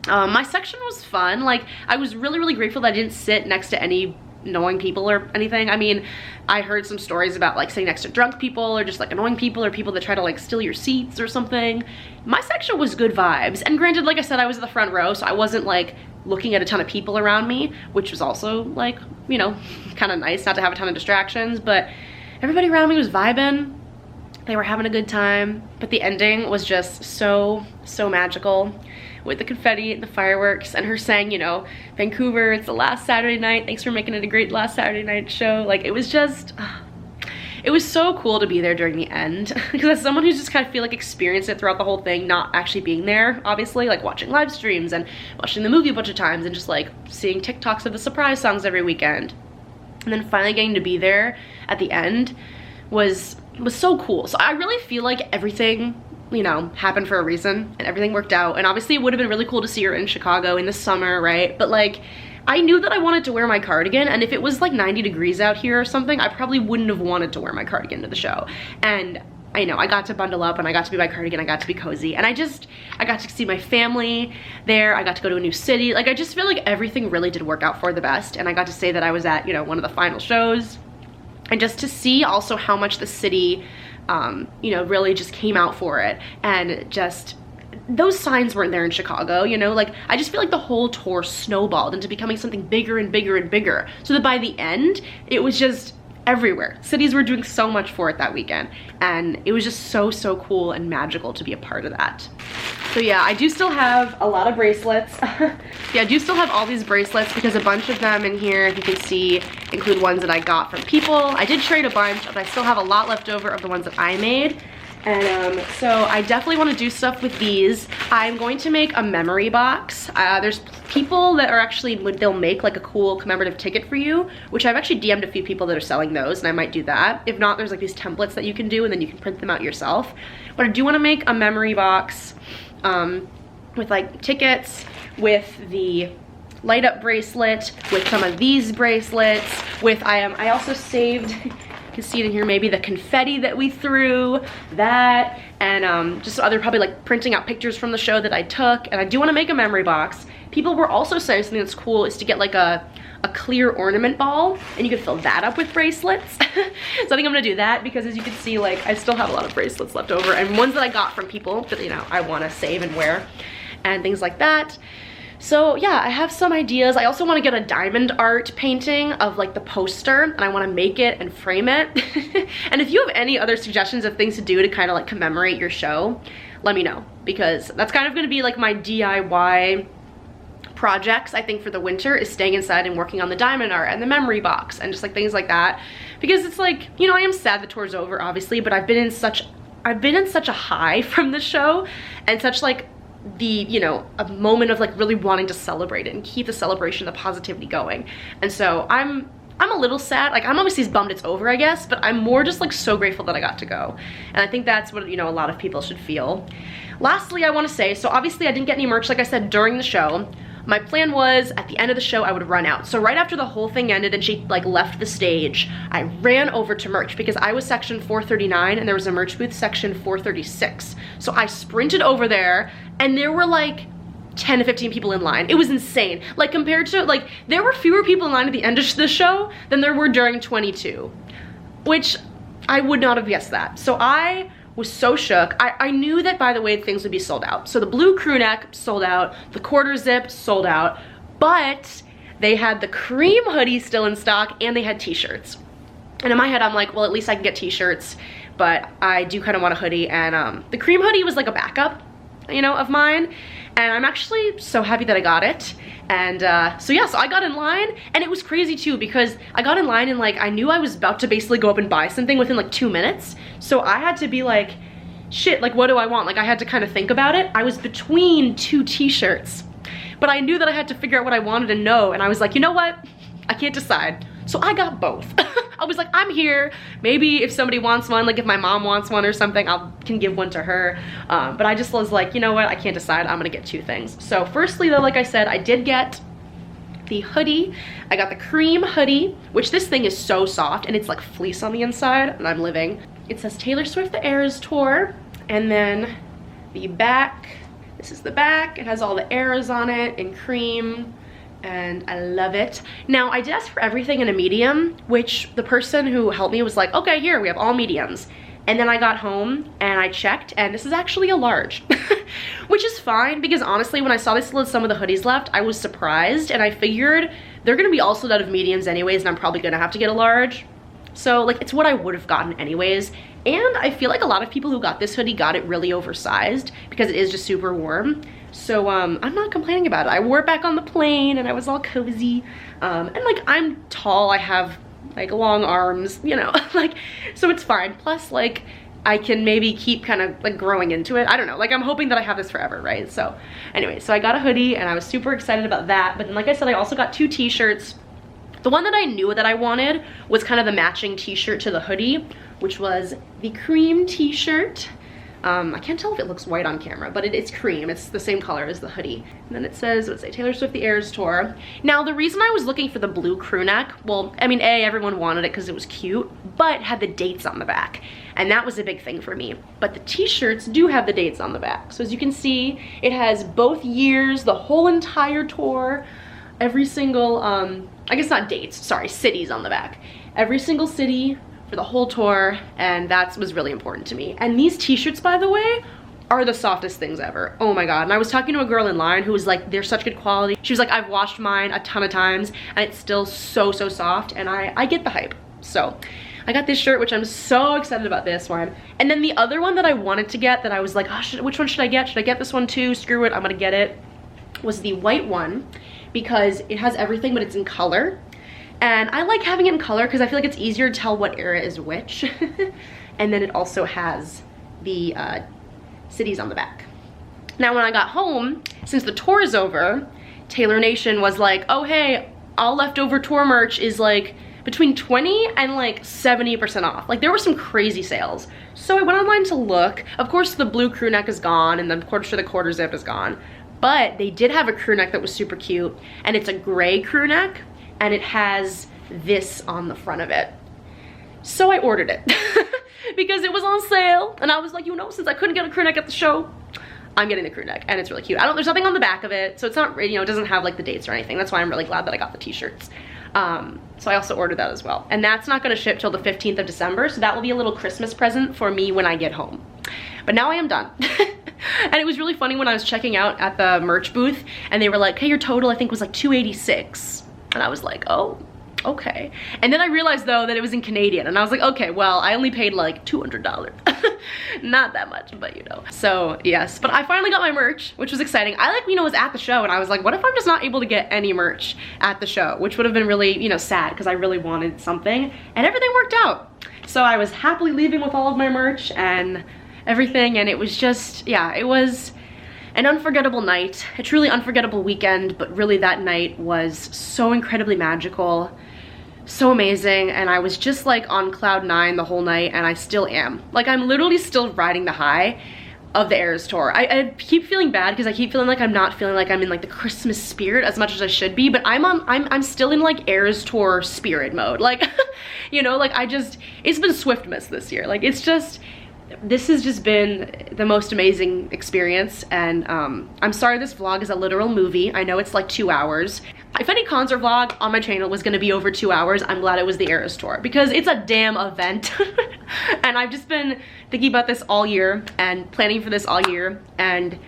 My section was fun. Like, I was really, really grateful that I didn't sit next to any annoying people or anything. I mean, I heard some stories about like sitting next to drunk people or just like annoying people or people that try to like steal your seats or something. My section was good vibes, and granted, like I said, I was in the front row, so I wasn't like looking at a ton of people around me, which was also like, kind of nice not to have a ton of distractions. But everybody around me was vibing, they were having a good time. But the ending was just so, so magical, with the confetti and the fireworks, and her saying, Vancouver, it's the last Saturday night, thanks for making it a great last Saturday night show. Like, it was just, it was so cool to be there during the end, because as someone who's just kind of feel like experienced it throughout the whole thing, not actually being there, obviously, like watching live streams and watching the movie a bunch of times and just like seeing TikToks of the surprise songs every weekend, and then finally getting to be there at the end was so cool. So I really feel like everything, happened for a reason, and everything worked out. And obviously it would have been really cool to see her in Chicago in the summer, right? But like, I knew that I wanted to wear my cardigan, and if it was like 90 degrees out here or something, I probably wouldn't have wanted to wear my cardigan to the show. And I know, I got to bundle up and I got to be my cardigan, I got to be cozy, and I got to see my family there, I got to go to a new city. Like, I just feel like everything really did work out for the best, and I got to say that I was at, you know, one of the final shows, and just to see also how much the city, you know, really just came out for it, and just, those signs weren't there in Chicago, you know, like, I just feel like the whole tour snowballed into becoming something bigger and bigger and bigger, so that by the end, it was just everywhere. Cities were doing so much for it that weekend, and it was just so cool and magical to be a part of that. So yeah, I do still have a lot of bracelets. Yeah, I do still have all these bracelets because a bunch of them in here, if you can see, include ones that I got from people. I did trade a bunch, but I still have a lot left over of the ones that I made. And so I definitely want to do stuff with these. I'm going to make a memory box. There's people that are actually, they'll make like a cool commemorative ticket for you, which I've actually DM'd a few people that are selling those, and I might do that. If not, there's like these templates that you can do, and then you can print them out yourself. But I do want to make a memory box with like tickets, with the light up bracelet, with some of these bracelets, with I also saved, you can see it in here, maybe the confetti that we threw, that, and just other, probably like printing out pictures from the show that I took. And I do want to make a memory box. People were also saying something that's cool is to get like a clear ornament ball, and you could fill that up with bracelets. So I think I'm gonna do that, because as you can see, like, I still have a lot of bracelets left over, and ones that I got from people that, you know, I want to save and wear, and things like that. So yeah, I have some ideas. I also want to get a diamond art painting of like the poster, and I want to make it and frame it. And if you have any other suggestions of things to do to kind of like commemorate your show, let me know, because that's kind of going to be like my DIY projects, I think, for the winter, is staying inside and working on the diamond art and the memory box and just like things like that. Because it's like, you know, I am sad the tour's over, obviously, but I've been in such a high from the show, and such like the, you know, a moment of like really wanting to celebrate it and keep the celebration, the positivity going. And so I'm a little sad. Like, I'm obviously bummed it's over, I guess, but I'm more just like so grateful that I got to go. And I think that's what, you know, a lot of people should feel. Lastly, I want to say, so obviously I didn't get any merch, like I said, during the show. My plan was at the end of the show I would run out. So right after the whole thing ended and she like left the stage, I ran over to merch, because I was section 439 and there was a merch booth section 436. So I sprinted over there, and there were like 10 to 15 people in line. It was insane. Like, compared to, like, there were fewer people in line at the end of the show than there were during 22, which I would not have guessed that. So I was so shook. I knew that, by the way, things would be sold out. So the blue crew neck sold out, the quarter zip sold out, but they had the cream hoodie still in stock, and they had t-shirts. And in my head, I'm like, well, at least I can get t-shirts, but I do kind of want a hoodie. And the cream hoodie was like a backup, you know, of mine. And I'm actually so happy that I got it. And so yeah, so I got in line, and it was crazy too, because I got in line and like, I knew I was about to basically go up and buy something within like 2 minutes. So I had to be like, shit, like, what do I want? Like, I had to kind of think about it. I was between 2 t-shirts, but I knew that I had to figure out what I wanted to know. And I was like, you know what? I can't decide. So I got both. I was like, I'm here. Maybe if somebody wants one, like if my mom wants one or something, I can give one to her. But I just was like, you know what? I can't decide. I'm gonna get 2 things. So firstly though, like I said, I did get the hoodie. I got the cream hoodie, which this thing is so soft, and it's like fleece on the inside, and I'm living. It says Taylor Swift The Eras Tour. And then the back, this is the back. It has all the eras on it in cream, and I love it. Now, I did ask for everything in a medium, which the person who helped me was like, okay, here, we have all mediums. And then I got home and I checked, and this is actually a large, which is fine, because honestly, when I saw this list, some of the hoodies left, I was surprised, and I figured they're gonna be all sold out of mediums anyways, and I'm probably gonna have to get a large. So like, it's what I would have gotten anyways. And I feel like a lot of people who got this hoodie got it really oversized, because it is just super warm. So I'm not complaining about it. I wore it back on the plane, and I was all cozy. And like, I'm tall, I have like long arms, you know, like, so it's fine. Plus, like, I can maybe keep kind of like growing into it. I don't know, like, I'm hoping that I have this forever, right? So anyway, so I got a hoodie, and I was super excited about that. But then, like I said, I also got 2 t-shirts. The one that I knew that I wanted was kind of the matching t-shirt to the hoodie, which was the cream t-shirt I can't tell if it looks white on camera, but it's cream. It's the same color as the hoodie. And then it says, let's say Taylor Swift The Eras Tour. Now, the reason I was looking for the blue crew neck, well, I mean, everyone wanted it because it was cute, but had the dates on the back. And that was a big thing for me. But the t-shirts do have the dates on the back. So as you can see, it has both years, the whole entire tour, every single, I guess not dates, sorry, cities on the back. Every single city for the whole tour, and that was really important to me. And these t-shirts, by the way, are the softest things ever. Oh my God. And I was talking to a girl in line who was like, they're such good quality. She was like, I've washed mine a ton of times and it's still so soft, and I get the hype. So I got this shirt, which I'm so excited about this one. And then the other one that I wanted to get that I was like, oh, which one should I get? Should I get this one too? Screw it, I'm gonna get it. Was the white one, because it has everything, but it's in color. And I like having it in color because I feel like it's easier to tell what era is which. And then it also has the cities on the back. Now when I got home, since the tour is over, Taylor Nation was like, oh hey, all leftover tour merch is like between 20 and like 70% off. Like there were some crazy sales. So I went online to look. Of course the blue crew neck is gone and the quarter zip is gone. But they did have a crew neck that was super cute, and it's a gray crew neck, and it has this on the front of it. So I ordered it because it was on sale, and I was like, you know, since I couldn't get a crew neck at the show, I'm getting the crew neck, and it's really cute. There's nothing on the back of it, so it's not, you know, it doesn't have like the dates or anything. That's why I'm really glad that I got the t-shirts. So I also ordered that as well. And that's not gonna ship till the 15th of December, so that will be a little Christmas present for me when I get home. But now I am done. And it was really funny when I was checking out at the merch booth and they were like, hey, your total I think was like $286. And I was like, oh, okay. And then I realized though that it was in Canadian, and I was like, okay, well, I only paid like $200. Not that much, but you know. So yes, but I finally got my merch, which was exciting. I like, you know, was at the show and I was like, what if I'm just not able to get any merch at the show, which would have been really, you know, sad because I really wanted something, and everything worked out. So I was happily leaving with all of my merch and everything, and it was just, yeah, it was an unforgettable night, a truly unforgettable weekend, but really that night was so incredibly magical, so amazing, and I was just like on cloud 9 the whole night, and I still am. Like I'm literally still riding the high of the Eras Tour. I keep feeling bad because I keep feeling like I'm not feeling like I'm in like the Christmas spirit as much as I should be, but I'm still in like Eras Tour spirit mode. Like, you know, like it's been Swiftmas this year. Like it's just, this has just been the most amazing experience, and I'm sorry this vlog is a literal movie. I know it's like 2 hours. If any concert vlog on my channel was gonna be over 2 hours, I'm glad it was the Eras Tour because it's a damn event. And I've just been thinking about this all year and planning for this all year, and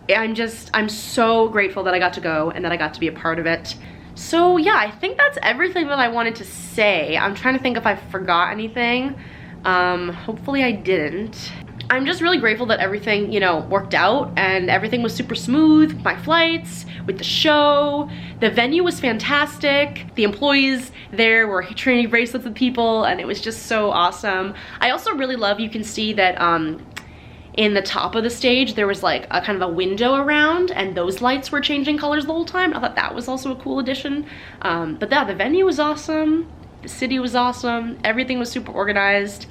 I'm so grateful that I got to go and that I got to be a part of it. So yeah, I think that's everything that I wanted to say. I'm trying to think if I forgot anything. Hopefully I didn't. I'm just really grateful that everything, you know, worked out and everything was super smooth. My flights, with the show, the venue was fantastic. The employees there were trading bracelets with people, and it was just so awesome. I also really love, you can see that in the top of the stage there was like a kind of a window around, and those lights were changing colors the whole time. I thought that was also a cool addition. But yeah, the venue was awesome. The city was awesome. Everything was super organized.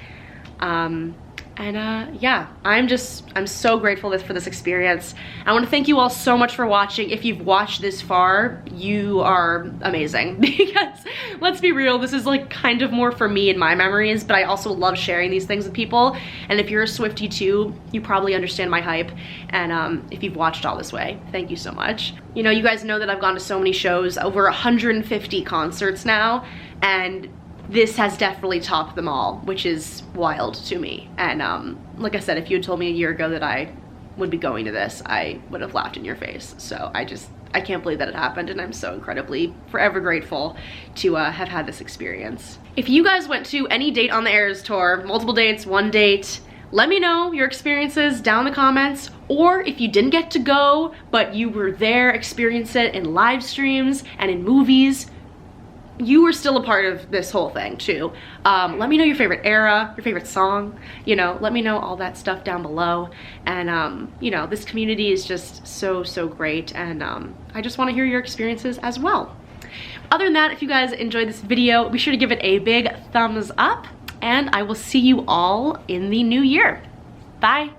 Yeah, I'm so grateful for this experience. I want to thank you all so much for watching. If you've watched this far, you are amazing, because let's be real, this is like kind of more for me and my memories, but I also love sharing these things with people. And if you're a Swiftie too, you probably understand my hype. And if you've watched all this way, thank you so much. You know, you guys know that I've gone to so many shows, over 150 concerts now, and this has definitely topped them all, which is wild to me. And like I said, if you had told me a year ago that I would be going to this, I would have laughed in your face. So I can't believe that it happened, and I'm so incredibly forever grateful to have had this experience. If you guys went to any date on the Eras Tour, multiple dates, one date, let me know your experiences down in the comments. Or if you didn't get to go, but you were there, experience it in live streams and in movies, you were still a part of this whole thing too. Let me know your favorite era, your favorite song, you know, let me know all that stuff down below. And you know, this community is just so great, and I just want to hear your experiences as well. Other than that, if you guys enjoyed this video, be sure to give it a big thumbs up, and I will see you all in the new year. Bye.